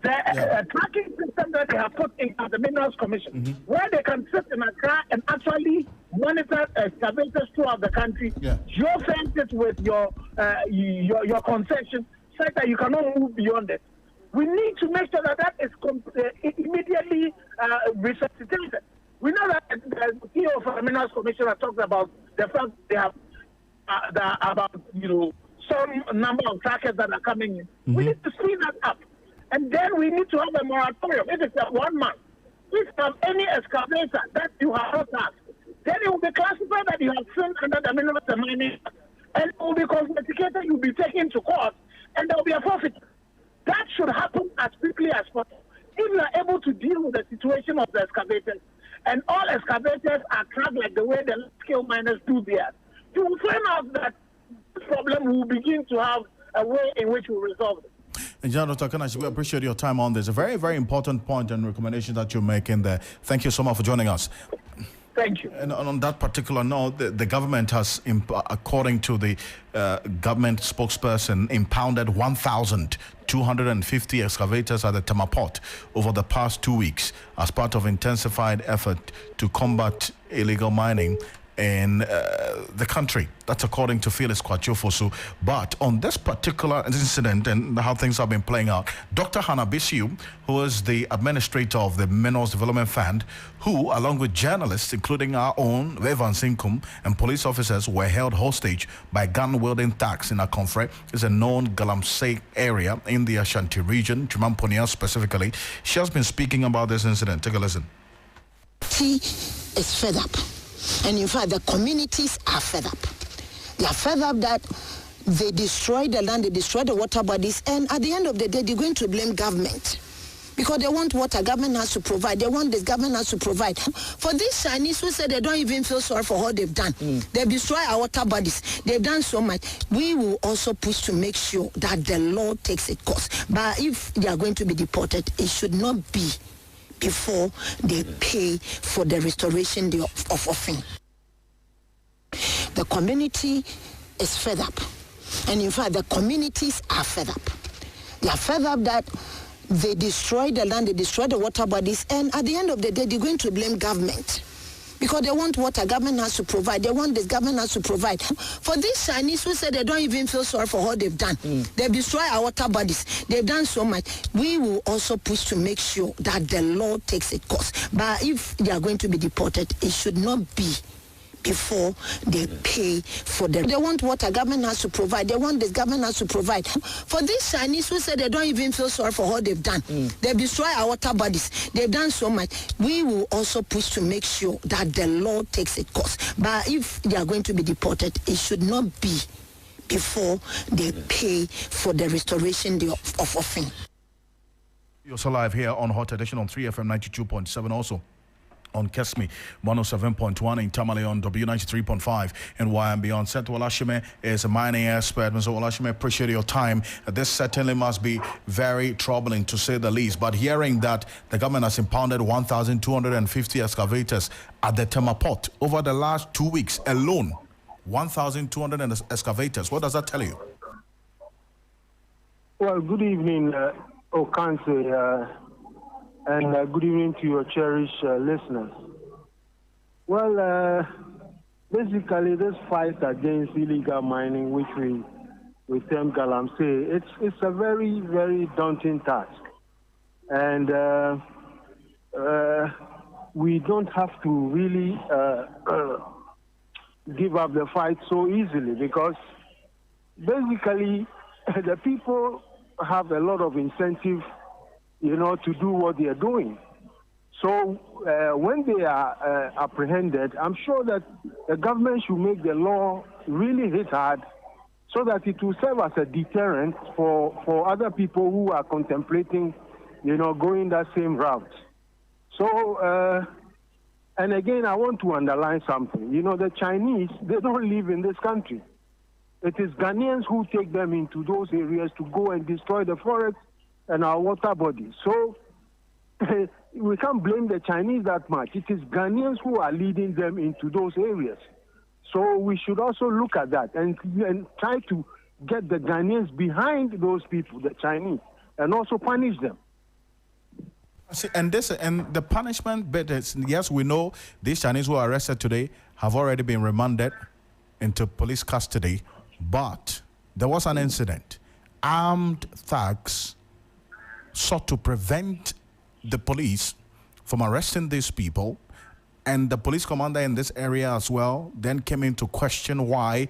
Speaker 7: the tracking system that they have put in the Minerals Commission, where they can sit in a car and actually monitor excavators throughout the country, geofence it with your concession, so that you cannot move beyond it. We need to make sure that that is immediately resuscitated. We know that the CEO of the Minerals Commission has talked about the fact they have about some number of trackers that are coming in. We need to speed that up. And then we need to have a moratorium. If it's 1 month, if you have any excavator that you have not taxed, then it will be classified that you have sinned under the Minerals and Mining Act. And it will be confiscated, you will be taken to court, and there will be a forfeit. That should happen as quickly as possible. If you are able to deal with the situation of the excavators, and all excavators are tracked like the way the large-scale miners do theirs, you will find out that this problem will begin to have a way in which we resolve it.
Speaker 1: And General Dr. Ocansey, we appreciate your time on this. A very, very important point and recommendation that you're making there. Thank you so much for joining us.
Speaker 7: Thank you.
Speaker 1: And on that particular note, the government has, according to the government spokesperson, impounded 1,250 excavators at the Tema Port over the past 2 weeks as part of intensified effort to combat illegal mining in the country. That's according to Felix Kwatiofosu. But on this particular incident and how things have been playing out, Dr. Hannah Bisiu, who is the administrator of the Minerals Development Fund, who, along with journalists, including our own Vevan Sinkum, and police officers, were held hostage by gun-wielding thugs in Akonfre, is a known Galamsey area in the Ashanti region, Jumamponia specifically. She has been speaking about this incident. Take a listen.
Speaker 8: He is fed up. And in fact, the communities are fed up. They are fed up that they destroy the land, they destroy the water bodies, and at the end of the day, they're going to blame government. Because they want water, government has to provide. They want this, government has to provide. For these Chinese who say they don't even feel sorry for what they've done. They destroy our water bodies. They've done so much. We will also push to make sure that the law takes its course. But if they are going to be deported, it should not be before they pay for the restoration of offering. The community is fed up. And in fact, the communities are fed up. They are fed up that they destroy the land, they destroy the water bodies, and at the end of the day, they're going to blame government. because they want water, government has to provide. They want this, government has to provide. For these Chinese who say they don't even feel sorry for what they've done, they destroy our water bodies. They've done so much. We will also push to make sure that the law takes its course. But if they are going to be deported, it should not be before they pay for them. They want water, government has to provide. They want this, government has to provide. For these Chinese who say they don't even feel sorry for what they've done, they destroy our water bodies. They've done so much. We will also push to make sure that the law takes its course. But if they are going to be deported, it should not be before they pay for the restoration of offering.
Speaker 1: You're also live here on Hot Edition on 3FM 92.7, also on Kesmi 107.1 in Tamale on W93.5 and Y and beyond. Seth Walashime is a mining expert. Mr. Walashime, appreciate your time. This certainly must be very troubling, to say the least. But hearing that the government has impounded 1,250 excavators at the Tema Port over the last 2 weeks alone, 1,200 excavators, what does that tell you?
Speaker 4: Well, good evening, Ocansey. And good evening to your cherished listeners. Well, basically, this fight against illegal mining, which we term galamsey, it's a very, very daunting task. And we don't have to really give up the fight so easily, because basically the people have a lot of incentive, to do what they are doing. So when they are apprehended, I'm sure that the government should make the law really hit hard, so that it will serve as a deterrent for other people who are contemplating, going that same route. So, and again, I want to underline something. The Chinese, they don't live in this country. It is Ghanaians who take them into those areas to go and destroy the forest and our water bodies. So we can't blame the Chinese that much. It is Ghanaians who are leading them into those areas. So we should also look at that and try to get the Ghanaians behind those people, the Chinese, and also punish them.
Speaker 1: See, and the punishment bit is, yes, we know these Chinese who are arrested today have already been remanded into police custody, but there was an incident. Armed thugs sought to prevent the police from arresting these people, and the police commander in this area as well then came in to question why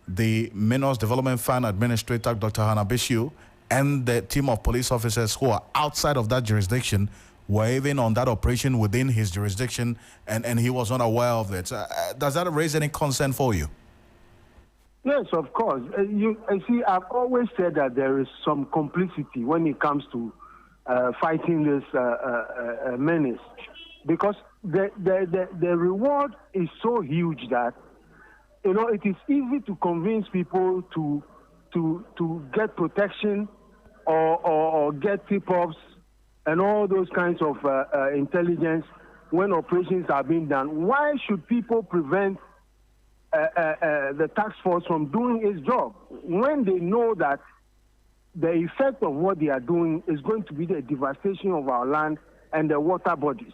Speaker 1: the Minerals Development Fund Administrator, Dr. Hanabishu, and the team of police officers who are outside of that jurisdiction were even on that operation within his jurisdiction, and he was not aware of it. Does that raise any concern for you?
Speaker 4: Yes, of course. You see, I've always said that there is some complicity when it comes to fighting this menace, because the reward is so huge that it is easy to convince people to get protection or get tip-offs and all those kinds of intelligence when operations are being done. Why should people prevent the task force from doing its job when they know that the effect of what they are doing is going to be the devastation of our land and the water bodies?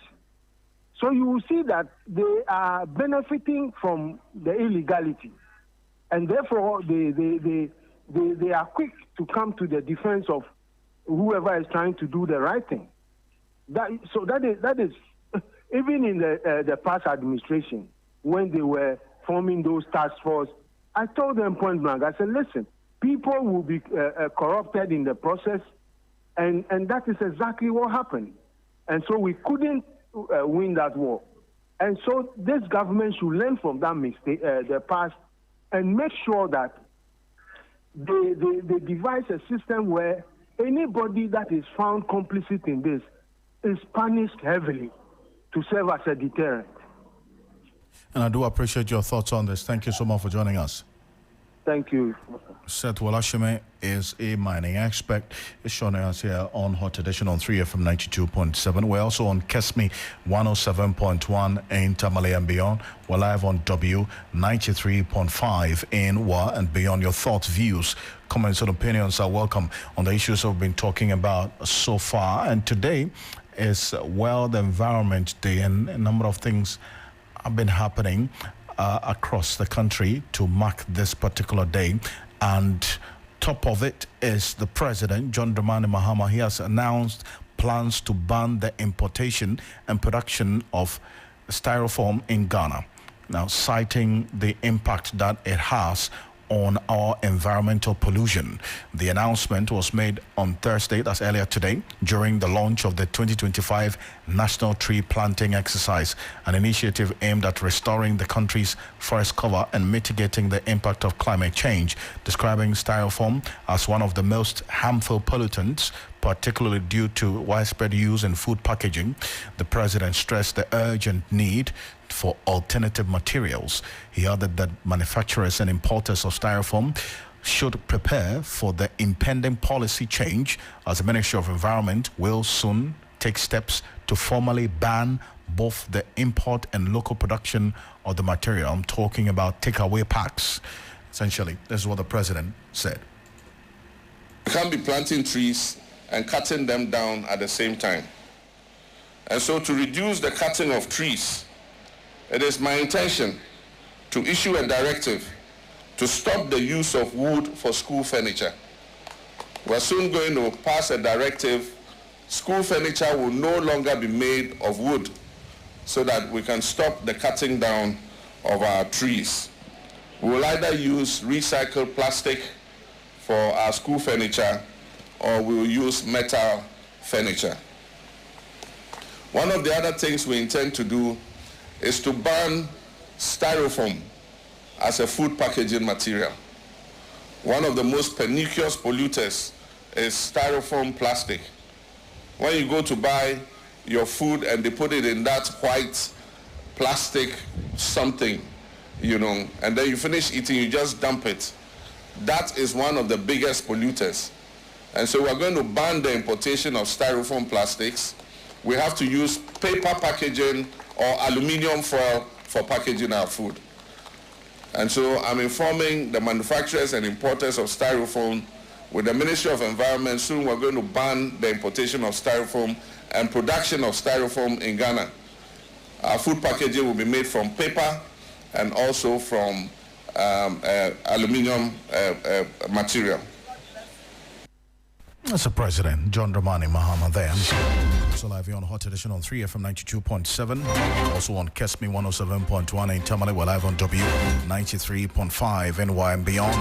Speaker 4: So you will see that they are benefiting from the illegality, and therefore they are quick to come to the defense of whoever is trying to do the right thing. That is even in the past administration, when they were forming those task force, I told them point blank, I said, listen, people will be corrupted in the process, and that is exactly what happened. And so we couldn't win that war. And so this government should learn from that mistake, the past, and make sure that they devise a system where anybody that is found complicit in this is punished heavily to serve as a deterrent.
Speaker 1: And I do appreciate your thoughts on this. Thank you so much for joining us.
Speaker 4: Thank you.
Speaker 1: Seth Walashime is a mining expert. It's showing us here on Hot Edition on 3FM 92.7. We're also on Kesmi 107.1 in Tamale and beyond. We're live on W 93.5 in Wa and beyond. Your thoughts, views, comments, and opinions are welcome on the issues we've been talking about so far. And today is World Environment Day, and a number of things have been happening across the country to mark this particular day. And top of it is the president, John Dramani Mahama. He has announced plans to ban the importation and production of styrofoam in Ghana. Now, citing the impact that it has on our environmental pollution. The announcement was made on Thursday, that's earlier today, during the launch of the 2025 National Tree Planting Exercise, an initiative aimed at restoring the country's forest cover and mitigating the impact of climate change, describing styrofoam as one of the most harmful pollutants, particularly due to widespread use in food packaging. The president stressed the urgent need for alternative materials. He added that manufacturers and importers of styrofoam should prepare for the impending policy change, as the Ministry of Environment will soon take steps to formally ban both the import and local production of the material. I'm talking about takeaway packs. Essentially, this is what the president said.
Speaker 5: We can't be planting trees and cutting them down at the same time. And so to reduce the cutting of trees, it is my intention to issue a directive to stop the use of wood for school furniture. We're soon going to pass a directive. School furniture will no longer be made of wood, so that we can stop the cutting down of our trees. We will either use recycled plastic for our school furniture, or we will use metal furniture. One of the other things we intend to do is to ban styrofoam as a food packaging material. One of the most pernicious polluters is styrofoam plastic. When you go to buy your food and they put it in that white plastic something, and then you finish eating, you just dump it. That is one of the biggest polluters. And so we're going to ban the importation of styrofoam plastics. We have to use paper packaging or aluminum foil for packaging our food. And so I'm informing the manufacturers and importers of styrofoam. With the Ministry of Environment, soon we're going to ban the importation of styrofoam and production of styrofoam in Ghana. Our food packaging will be made from paper and also from aluminum material.
Speaker 1: That's the president, John Dramani Mahama there. So live here on Hot Edition on 3FM 92.7. Also on Kesmi 107.1 in Tamale. We're live on W 93.5 NY and beyond.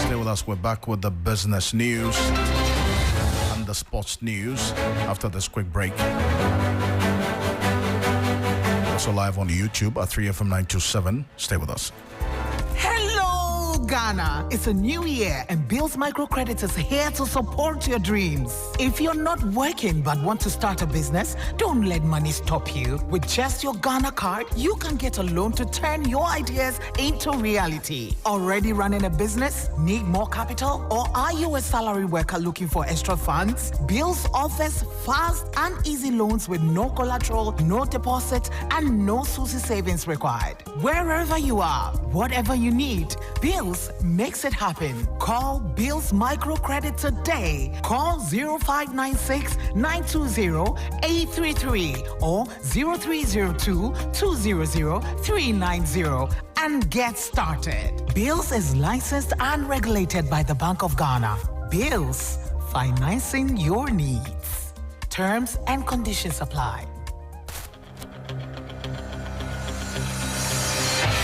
Speaker 1: Stay with us. We're back with the business news and the sports news after this quick break. Also live on YouTube at 3FM 927. Stay with us.
Speaker 9: Ghana. It's a new year and Bills Microcredit is here to support your dreams. If you're not working but want to start a business, don't let money stop you. With just your Ghana card, you can get a loan to turn your ideas into reality. Already running a business? Need more capital? Or are you a salary worker looking for extra funds? Bills offers fast and easy loans with no collateral, no deposit, and no SUSI savings required. Wherever you are, whatever you need, Bills makes it happen. Call Bills Microcredit today. Call 0596 920 833 or 0302 200 390 and get started. Bills is licensed and regulated by the Bank of Ghana. Bills, financing your needs. Terms and conditions apply.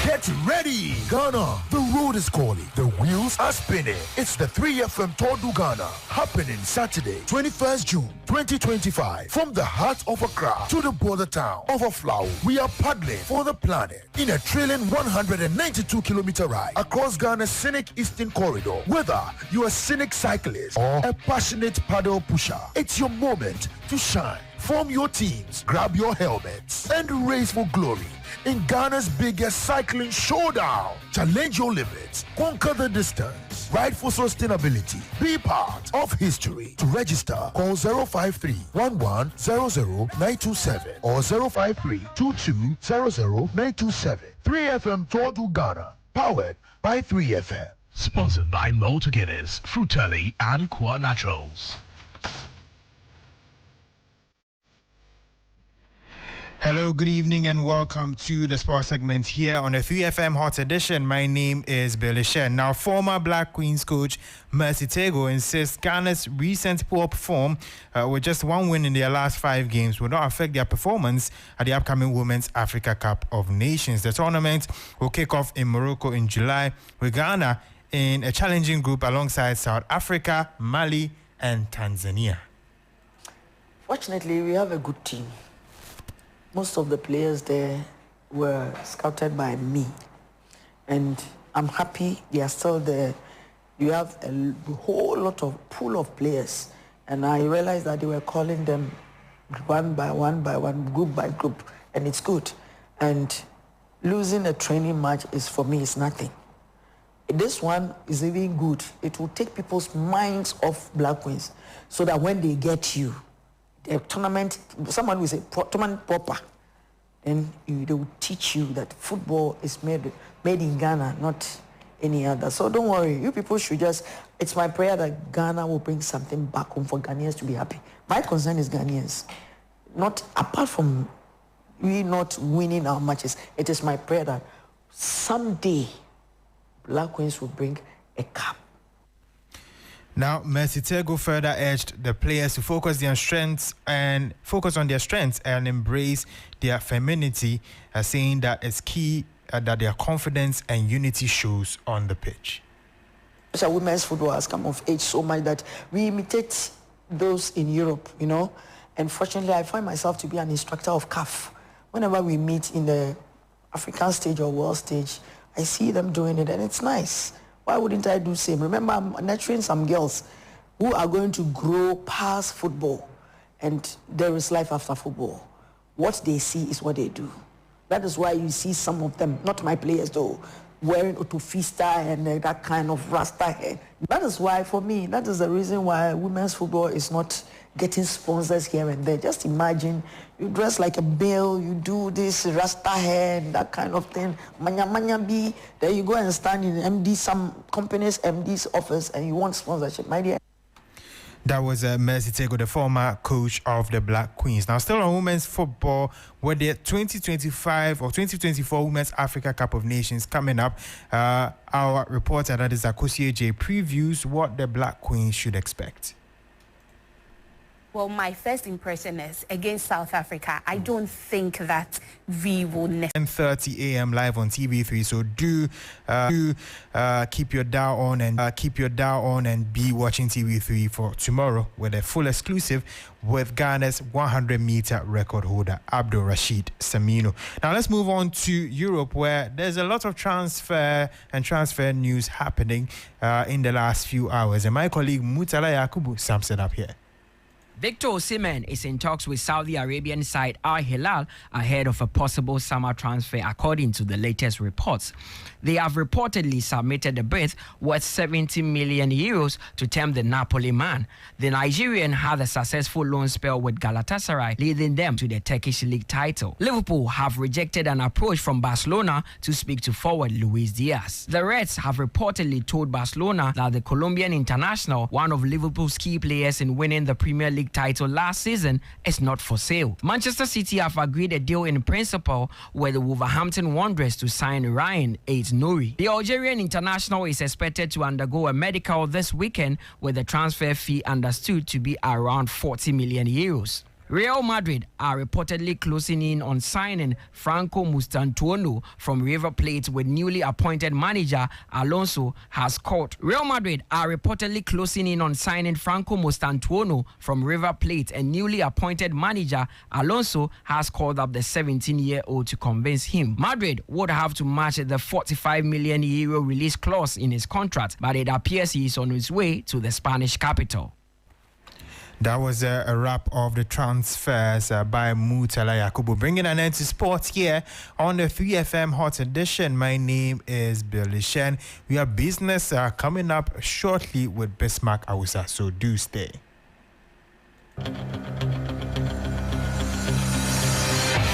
Speaker 10: Get ready, Ghana. The road is calling. The wheels are spinning. It's the 3FM Tour du Ghana, happening Saturday, 21st June, 2025. From the heart of Accra to the border town of Aflao, we are paddling for the planet in a thrilling 192-kilometer ride across Ghana's scenic Eastern Corridor. Whether you're a scenic cyclist or a passionate paddle pusher, it's your moment to shine. Form your teams, grab your helmets, and race for glory in Ghana's biggest cycling showdown. Challenge your limits, conquer the distance, ride for sustainability, be part of history. To register, call 053-1100-927 or 053-2200-927. 3FM Tour du Ghana, powered by 3FM.
Speaker 11: Sponsored by Malta Guinness, Fruteli, and Qua Naturals.
Speaker 12: Hello, good evening, and welcome to the sports segment here on the 3FM Hot Edition. My name is Billy Shen. Now, former Black Queens coach Mercy Tego insists Ghana's recent poor form with just one win in their last 5 games will not affect their performance at the upcoming Women's Africa Cup of Nations. The tournament will kick off in Morocco in July, with Ghana in a challenging group alongside South Africa, Mali, and Tanzania.
Speaker 13: Fortunately, we have a good team. Most of the players there were scouted by me, and I'm happy they are still there. You have a whole lot of pool of players, and I realized that they were calling them one by one, group by group, and it's good. And losing a training match is, for me, is nothing. This one is even good. It will take people's minds off Black Queens, so that when they get you, a tournament, someone will say tournament proper, and they will teach you that football is made in Ghana, not any other. So don't worry, you people should just, it's my prayer that Ghana will bring something back home for Ghanaians to be happy. My concern is Ghanaians, not apart from we not winning our matches. It is my prayer that someday Black Queens will bring a cup.
Speaker 12: Now, Mercy Tego further urged the players to focus on their strengths and embrace their femininity, saying that it's key that their confidence and unity shows on the pitch.
Speaker 13: So women's football has come of age so much that we imitate those in Europe, you know. And fortunately, I find myself to be an instructor of CAF. Whenever we meet in the African stage or world stage, I see them doing it, and it's nice. Why wouldn't I do the same? Remember, I'm nurturing some girls who are going to grow past football, and there is life after football. What they see is what they do. That is why you see some of them, not my players though, wearing Otofista and that kind of Rasta hair. That is why, for me, that is the reason why women's football is not getting sponsors here and there. Just imagine, you dress like a bill, you do this Rasta hair and that kind of thing. Manya B, then you go and stand in some companies' MD's office and you want sponsorship, my dear.
Speaker 12: That was Mercy Tego, the former coach of the Black Queens. Now, still on women's football, with the 2025 or 2024 Women's Africa Cup of Nations coming up, our reporter, that is Akosie J, previews what the Black Queens should expect.
Speaker 14: Well, my first impression is against South Africa. I don't think that we will
Speaker 12: 10:30 a.m. live on TV3. So do keep your dial on and be watching TV3 for tomorrow with a full exclusive with Ghana's 100-meter record holder Abdul Rashid Samino. Now let's move on to Europe, where there's a lot of transfer news happening in the last few hours, and my colleague Mutala Yakubu sums it up here.
Speaker 15: Victor Osimhen is in talks with Saudi Arabian side Al Hilal ahead of a possible summer transfer, according to the latest reports. They have reportedly submitted a bid worth 70 million euros to tempt the Napoli man. The Nigerian had a successful loan spell with Galatasaray, leading them to the Turkish league title. Liverpool have rejected an approach from Barcelona to speak to forward Luis Diaz. The Reds have reportedly told Barcelona that the Colombian international, one of Liverpool's key players in winning the Premier League title last season, is not for sale. Manchester City have agreed a deal in principle with the Wolverhampton Wanderers to sign Ryan Aït-Nouri. The Algerian international is expected to undergo a medical this weekend, with the transfer fee understood to be around 40 million euros. Real Madrid are reportedly closing in on signing Franco Mustantuono from River Plate, with newly appointed manager Alonso has called. Real Madrid are reportedly closing in on signing Franco Mustantuono from River Plate, and newly appointed manager Alonso has called up the 17-year-old to convince him. Madrid would have to match the 45 million euro release clause in his contract, but it appears he is on his way to the Spanish capital.
Speaker 12: That was a wrap of the transfers by Mutala Yakubu. Bringing an end to sports here on the 3FM Hot Edition. My name is Billy Shen. We have business coming up shortly with Bismarck Awusa, so do stay.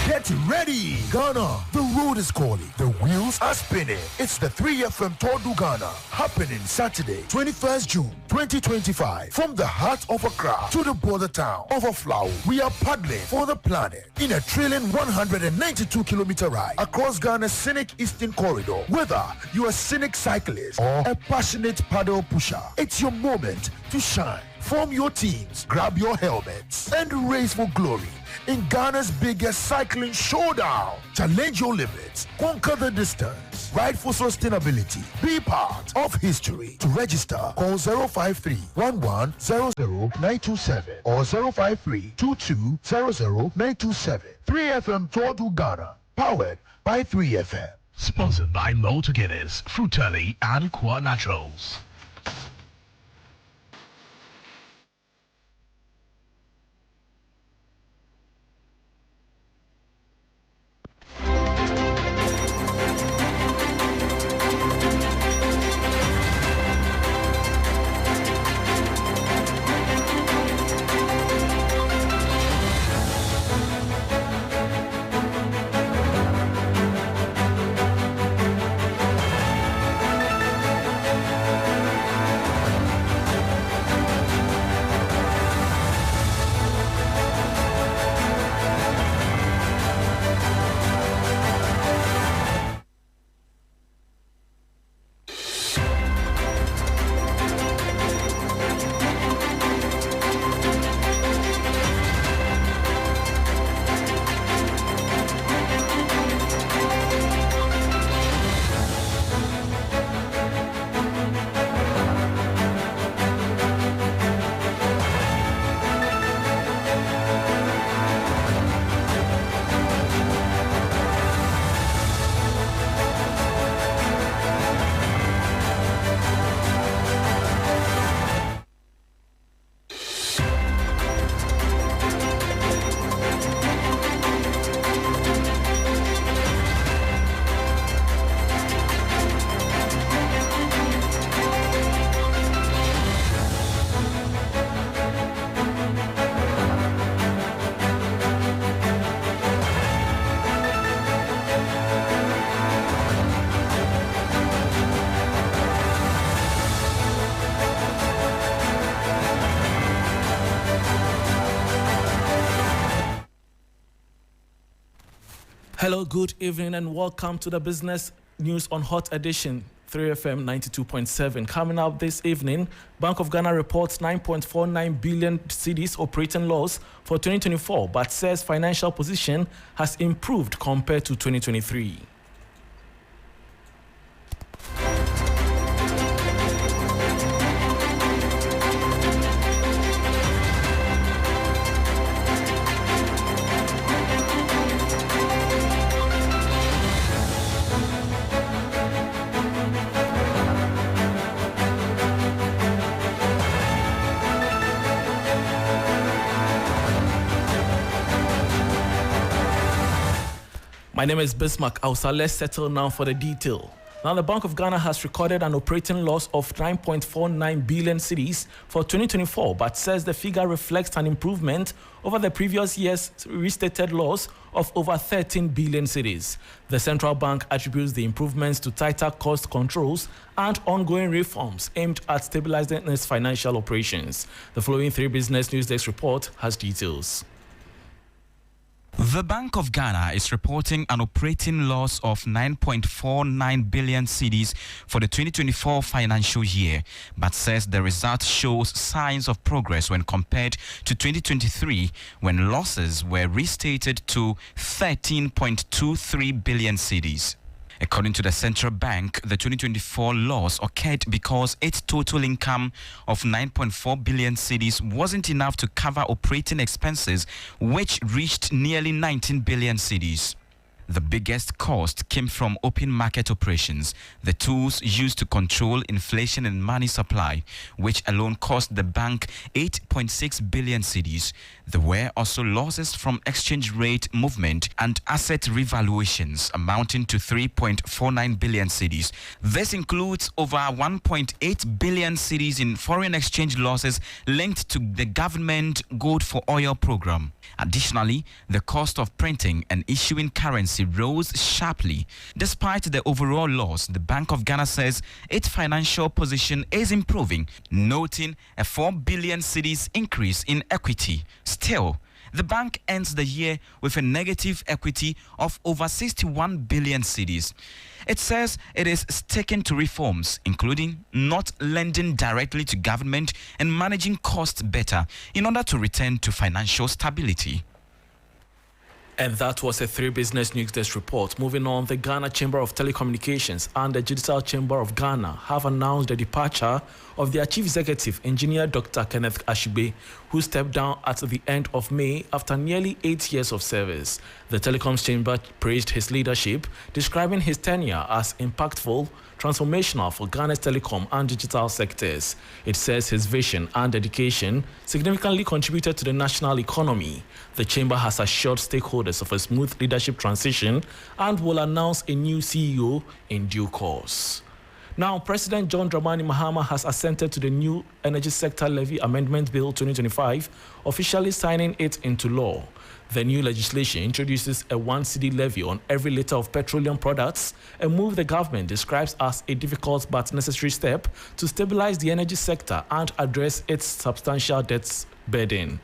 Speaker 10: Get Get ready, Ghana. The road is calling. The wheels are spinning. It's the 3FM Tour du Ghana, happening Saturday, 21st June, 2025. From the heart of Accra to the border town of Aflao, we are paddling for the planet in a thrilling 192-kilometer ride across Ghana's scenic Eastern Corridor. Whether you're a scenic cyclist or a passionate paddle pusher, it's your moment to shine. Form your teams, grab your helmets, and race for glory in Ghana's biggest cycling showdown. Challenge your limits, conquer the distance, ride for sustainability, be part of history. To register, call 053-1100-927 or 053-2200-927. 3FM Tour du Ghana, powered by 3FM.
Speaker 11: Sponsored by Malta Guinness, Frutali and Qua Naturals.
Speaker 16: Hello, good evening, and welcome to the Business News on Hot Edition, 3FM 92.7. Coming up this evening, Bank of Ghana reports 9.49 billion cedis operating loss for 2024, but says financial position has improved compared to 2023. My name is Bismarck Ausa. Let's settle now for the detail. Now, the Bank of Ghana has recorded an operating loss of 9.49 billion cedis for 2024, but says the figure reflects an improvement over the previous year's restated loss of over 13 billion cedis. The central bank attributes the improvements to tighter cost controls and ongoing reforms aimed at stabilizing its financial operations. The following 3 Business News Desk report has details.
Speaker 17: The Bank of Ghana is reporting an operating loss of 9.49 billion cedis for the 2024 financial year, but says the result shows signs of progress when compared to 2023, when losses were restated to 13.23 billion cedis. According to the central bank, the 2024 loss occurred because its total income of 9.4 billion cedis wasn't enough to cover operating expenses, which reached nearly 19 billion cedis. The biggest cost came from open market operations, the tools used to control inflation and money supply, which alone cost the bank 8.6 billion cedis. There were also losses from exchange rate movement and asset revaluations amounting to 3.49 billion cedis. This includes over 1.8 billion cedis in foreign exchange losses linked to the government Gold for Oil program. Additionally, the cost of printing and issuing currency rose sharply. Despite the overall loss, the Bank of Ghana says its financial position is improving, noting a 4 billion cedis increase in equity. Still, the bank ends the year with a negative equity of over 61 billion cedis. It says it is sticking to reforms, including not lending directly to government and managing costs better in order to return to financial stability.
Speaker 16: And that was a 3 Business News Desk report. Moving on, the Ghana Chamber of Telecommunications and the Digital Chamber of Ghana have announced the departure of their Chief Executive, Engineer Dr. Kenneth Ashigbe, who stepped down at the end of May after nearly 8 years of service. The Telecoms Chamber praised his leadership, describing his tenure as impactful, transformational for Ghana's telecom and digital sectors. It says his vision and dedication significantly contributed to the national economy. The chamber has assured stakeholders of a smooth leadership transition and will announce a new CEO in due course. Now, President John Dramani Mahama has assented to the new Energy Sector Levy Amendment Bill 2025, officially signing it into law. The new legislation introduces a 1 cedi levy on every litre of petroleum products, a move the government describes as a difficult but necessary step to stabilize the energy sector and address its substantial debt burden.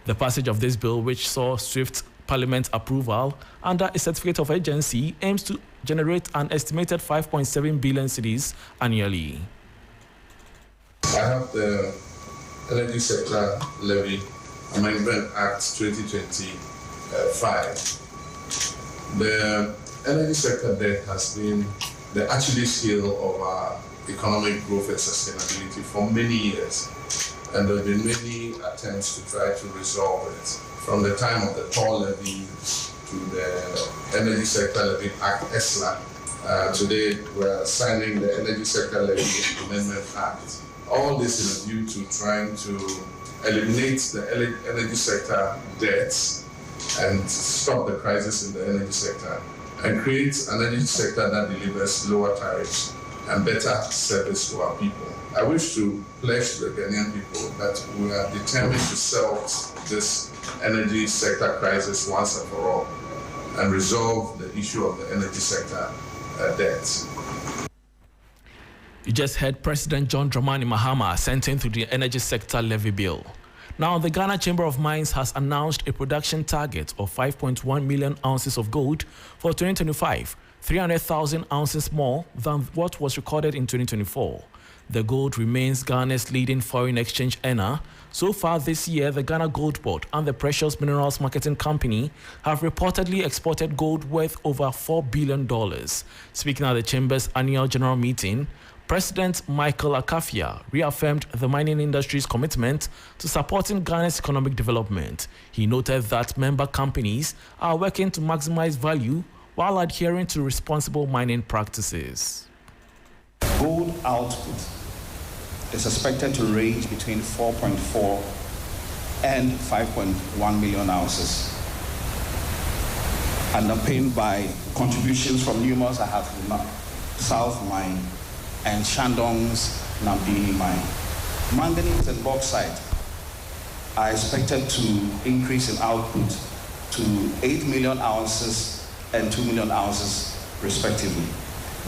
Speaker 16: The passage of this bill, which saw swift Parliament approval under a certificate of urgency, aims to generate an estimated 5.7 billion cedis annually.
Speaker 5: I have the Energy Sector Levy Amendment Act 2025. The energy sector debt has been the Achilles heel of our economic growth and sustainability for many years, and there have been many attempts to try to resolve it. From the time of the toll levy to the Energy Sector Levy Act, ESLA. Today we're signing the Energy Sector Levy Amendment Act. All this is a view to trying to eliminate the energy sector debts and stop the crisis in the energy sector and create an energy sector that delivers lower tariffs and better service to our people. I wish to pledge to the Ghanaian people that we are determined to solve this energy sector crisis once and for all and resolve the issue of the energy sector debts.
Speaker 16: You just heard President John Dramani Mahama assenting to the Energy Sector Levy Bill. Now, the Ghana Chamber of Mines has announced a production target of 5.1 million ounces of gold for 2025, 300,000 ounces more than what was recorded in 2024. The gold remains Ghana's leading foreign exchange earner. So far this year, the Ghana Gold Board and the Precious Minerals Marketing Company have reportedly exported gold worth over $4 billion. Speaking at the Chamber's annual general meeting, President Michael Akafia reaffirmed the mining industry's commitment to supporting Ghana's economic development. He noted that member companies are working to maximize value while adhering to responsible mining practices.
Speaker 18: Gold output is expected to range between 4.4 and 5.1 million ounces, underpinned by contributions from numerous Ahafo South Mine and Shandong's Nambini Mine. Manganese and bauxite are expected to increase in output to 8 million ounces and 2 million ounces respectively.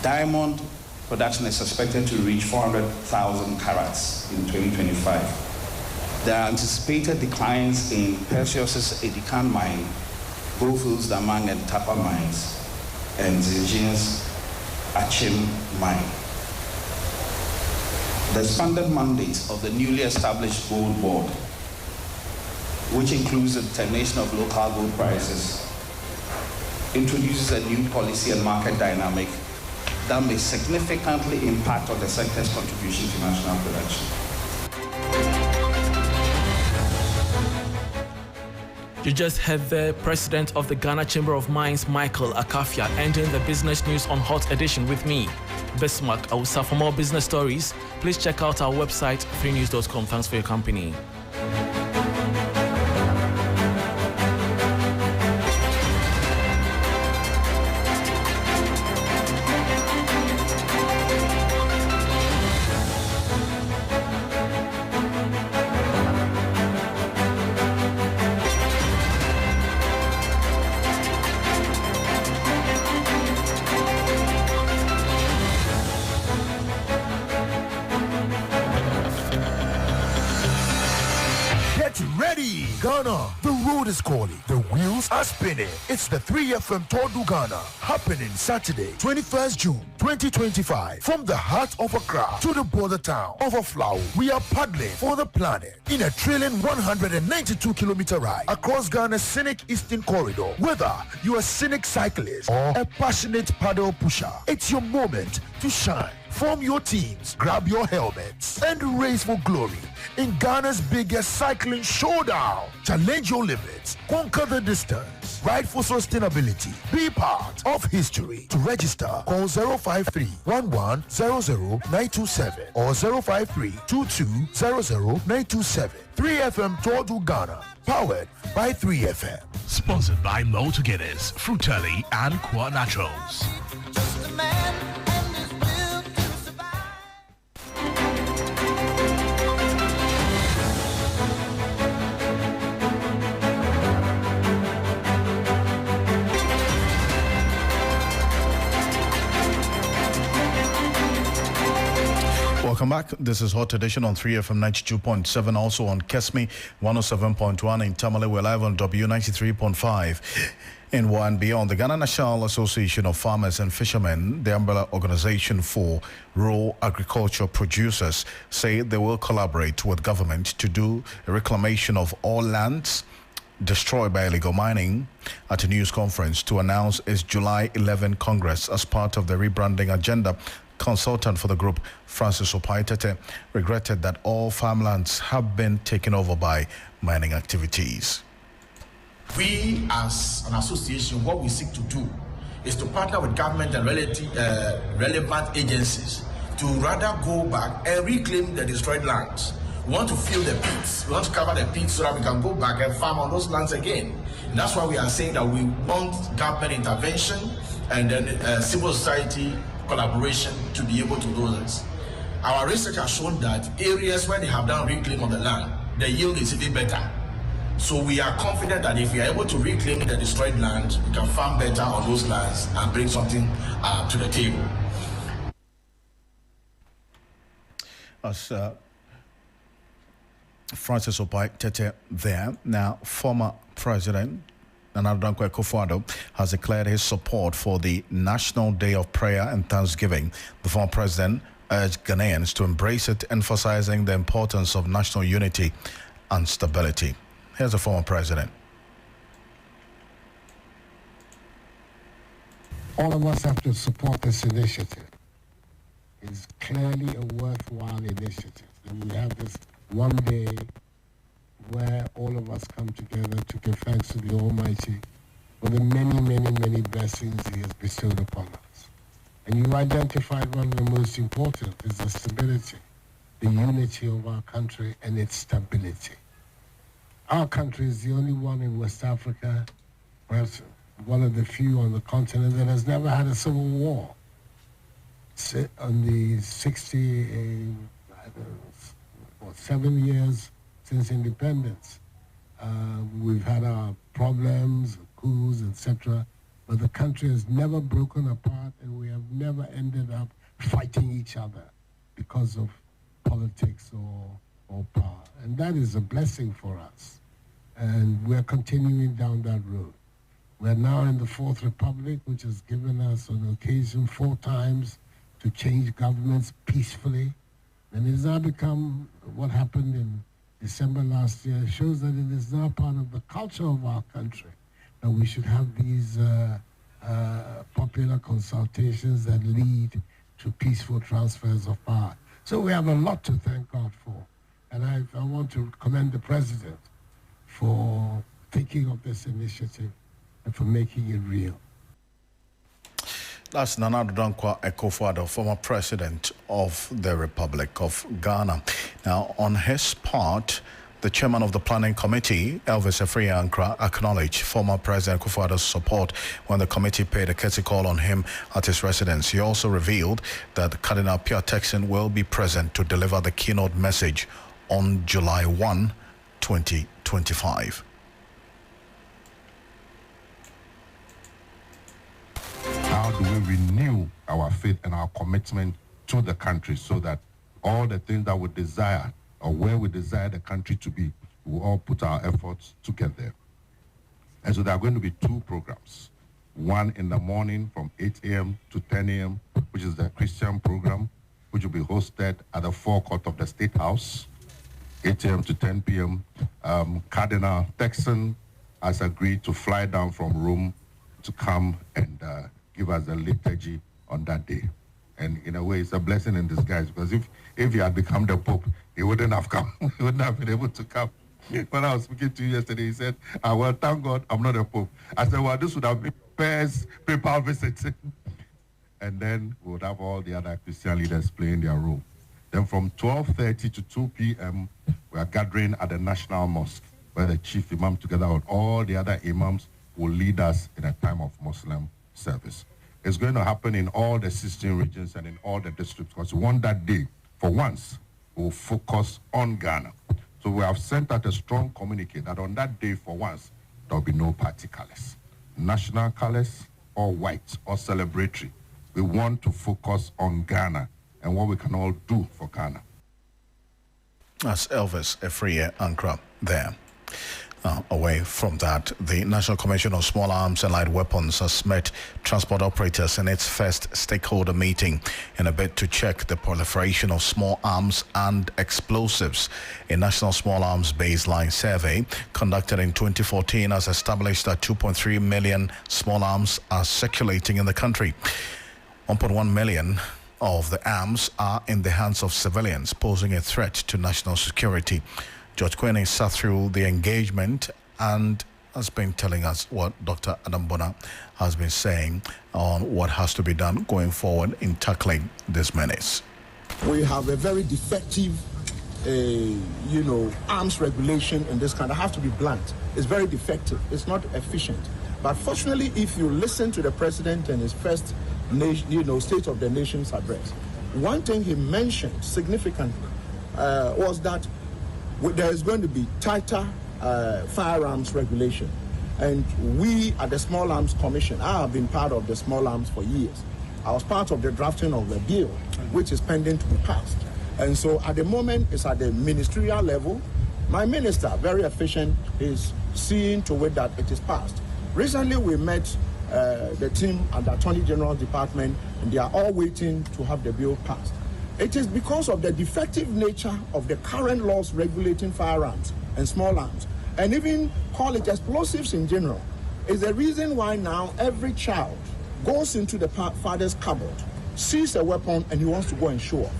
Speaker 18: Diamond production is expected to reach 400,000 carats in 2025. There are anticipated declines in Perseus's Edikan mine, Goldfields Damang and Tapa mines, and Zinjin's Achim mine. The expanded mandate of the newly established Gold Board, which includes the determination of local gold prices, introduces a new policy and market dynamic that may significantly impact on the sector's contribution to national production.
Speaker 16: You just heard the president of the Ghana Chamber of Mines, Michael Akafia, ending the business news on Hot Edition with me, Bismarck Awusa. For more business stories, please check out our website, 3news.com. Thanks for your company.
Speaker 10: Ghana, the road is calling. The wheels are spinning. It's the 3FM Tour du Ghana, happening Saturday, 21st June, 2025. From the heart of Accra to the border town of Aflao, we are paddling for the planet in a thrilling 192-kilometer ride across Ghana's scenic Eastern Corridor. Whether you're a scenic cyclist or a passionate paddle pusher, it's your moment to shine. Form your teams, grab your helmets, and race for glory in Ghana's biggest cycling showdown. Challenge your limits, conquer the distance, ride for sustainability, be part of history. To register, call 053-1100-927 or 053-2200-927. 3FM Tour du Ghana, powered by 3FM.
Speaker 11: Sponsored by Motor Guinness, Fruitelli, and Qua Naturals.
Speaker 1: Welcome back. This is Hot Edition on 3FM 92.7, also on Kesmi 107.1 in Tamale. We're live on W93.5 in and beyond. The Ghana National Association of Farmers and Fishermen, the umbrella organization for rural agriculture producers, say they will collaborate with government to do a reclamation of all lands destroyed by illegal mining at a news conference to announce its July 11 Congress as part of the rebranding agenda. Consultant for the group, Francis Opaitete, regretted that all farmlands have been taken over by mining activities.
Speaker 19: We, as an association, what we seek to do is to partner with government and relevant agencies to rather go back and reclaim the destroyed lands. We want to fill the pits. We want to cover the pits so that we can go back and farm on those lands again. And that's why we are saying that we want government intervention and then civil society collaboration to be able to do this. Our research has shown that areas where they have done reclaim of the land, the yield is even better. So we are confident that if we are able to reclaim the destroyed land, we can farm better on those lands and bring something to the table.
Speaker 1: As Francis Opaitete there, now former President Nana Dankwa Akufo-Addo has declared his support for the National Day of Prayer and Thanksgiving. The former president urged Ghanaians to embrace it, emphasizing the importance of national unity and stability. Here's the former president.
Speaker 20: All of us have to support this initiative. It's clearly a worthwhile initiative. And we have this one day where all of us come together to give thanks to the Almighty for the many, many, many blessings He has bestowed upon us. And you identified one of the most important is the stability, the unity of our country and its stability. Our country is the only one in West Africa, perhaps one of the few on the continent that has never had a civil war. On the 7 years since independence. We've had our problems, coups, etc., but the country has never broken apart and we have never ended up fighting each other because of politics or power. And that is a blessing for us. And we're continuing down that road. We're now in the Fourth Republic, which has given us on occasion 4 times to change governments peacefully. And it's now become what happened in December last year, shows that it is now part of the culture of our country that we should have these popular consultations that lead to peaceful transfers of power. So we have a lot to thank God for. And I want to commend the President for thinking of this initiative and for making it real.
Speaker 1: That's Nana Dankwa Akufo-Addo, former president of the Republic of Ghana. Now, on his part, the chairman of the planning committee, Elvis Efriankra, acknowledged former President Akufo-Addo's support when the committee paid a courtesy call on him at his residence. He also revealed that Cardinal Pia Texan will be present to deliver the keynote message on July 1, 2025.
Speaker 21: How do we renew our faith and our commitment to the country so that all the things that we desire or where we desire the country to be, we all put our efforts to get there. And so there are going to be two programs. One in the morning from 8 a.m. to 10 a.m., which is the Christian program, which will be hosted at the forecourt of the State House, 8 a.m. to 10 p.m. Cardinal Texan has agreed to fly down from Rome to come and give us a liturgy on that day. And in a way, it's a blessing in disguise, because if he had become the Pope, he wouldn't have come. He wouldn't have been able to come. When I was speaking to you yesterday, he said, well, thank God I'm not a Pope. I said, well, this would have been first papal visit. And then we would have all the other Christian leaders playing their role. Then from 12:30 to 2 p.m., we are gathering at the National Mosque, where the chief imam, together with all the other imams, will lead us in a time of Muslim service. It's going to happen in all the 16 regions and in all the districts, because we want that day, for once, we'll focus on Ghana. So we have sent out a strong communique that on that day, for once, there will be no party colors. National colors, or white, or celebratory. We want to focus on Ghana and what we can all do for Ghana.
Speaker 1: That's Elvis Efriankra there. Away from that, the National Commission of Small Arms and Light Weapons has met transport operators in its first stakeholder meeting in a bid to check the proliferation of small arms and explosives. A national small arms baseline survey conducted in 2014 has established that 2.3 million small arms are circulating in the country. 1.1 million of the arms are in the hands of civilians, posing a threat to national security. George Queenie sat through the engagement and has been telling us what Dr. Adam Bona has been saying on what has to be done going forward in tackling this menace.
Speaker 22: We have a very defective, arms regulation in this country. I have to be blunt. It's very defective. It's not efficient. But fortunately, if you listen to the president and his first, State of the Nation's address, one thing he mentioned significantly was that there is going to be tighter firearms regulation. And we at the Small Arms Commission, I have been part of the Small Arms for years. I was part of the drafting of the bill, which is pending to be passed. And so at the moment, it's at the ministerial level. My minister, very efficient, is seeing to it that it is passed. Recently, we met the team at the Attorney General's Department, and they are all waiting to have the bill passed. It is because of the defective nature of the current laws regulating firearms and small arms, and even call it explosives in general, is the reason why now every child goes into the father's cupboard, sees a weapon, and he wants to go and show off.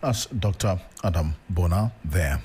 Speaker 1: That's Dr. Adam Bona there.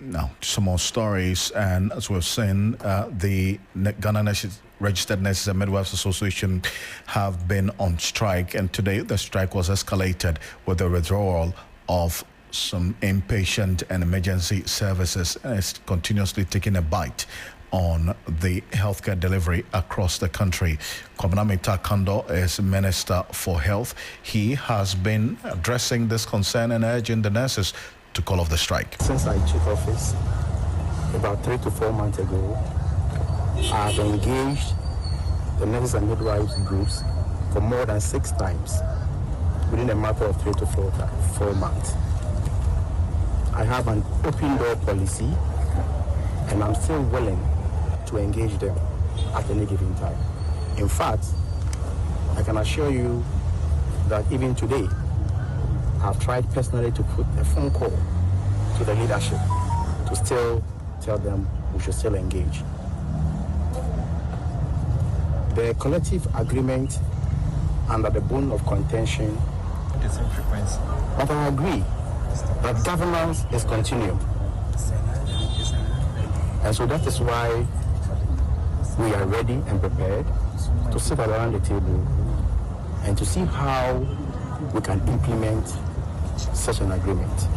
Speaker 1: Now, some more stories, and as we've seen, the Ghana Registered Nurses and Midwives Association have been on strike, and today the strike was escalated with the withdrawal of some inpatient and emergency services, and it's continuously taking a bite on the healthcare delivery across the country. Kwabena Takando is Minister for Health. He has been addressing this concern and urging the nurses to call off the strike.
Speaker 23: Since I took office about 3 to 4 months ago, I have engaged the nurses and midwives groups for more than 6 times within a matter of 3 to 4 months. I have an open door policy, and I'm still willing to engage them at any given time. In fact, I can assure you that even today, I've tried personally to put a phone call to the leadership to still tell them we should still engage. The collective agreement under the bone of contention, but I agree that governance is continuum. And so that is why we are ready and prepared to sit around the table and to see how we can implement such an agreement.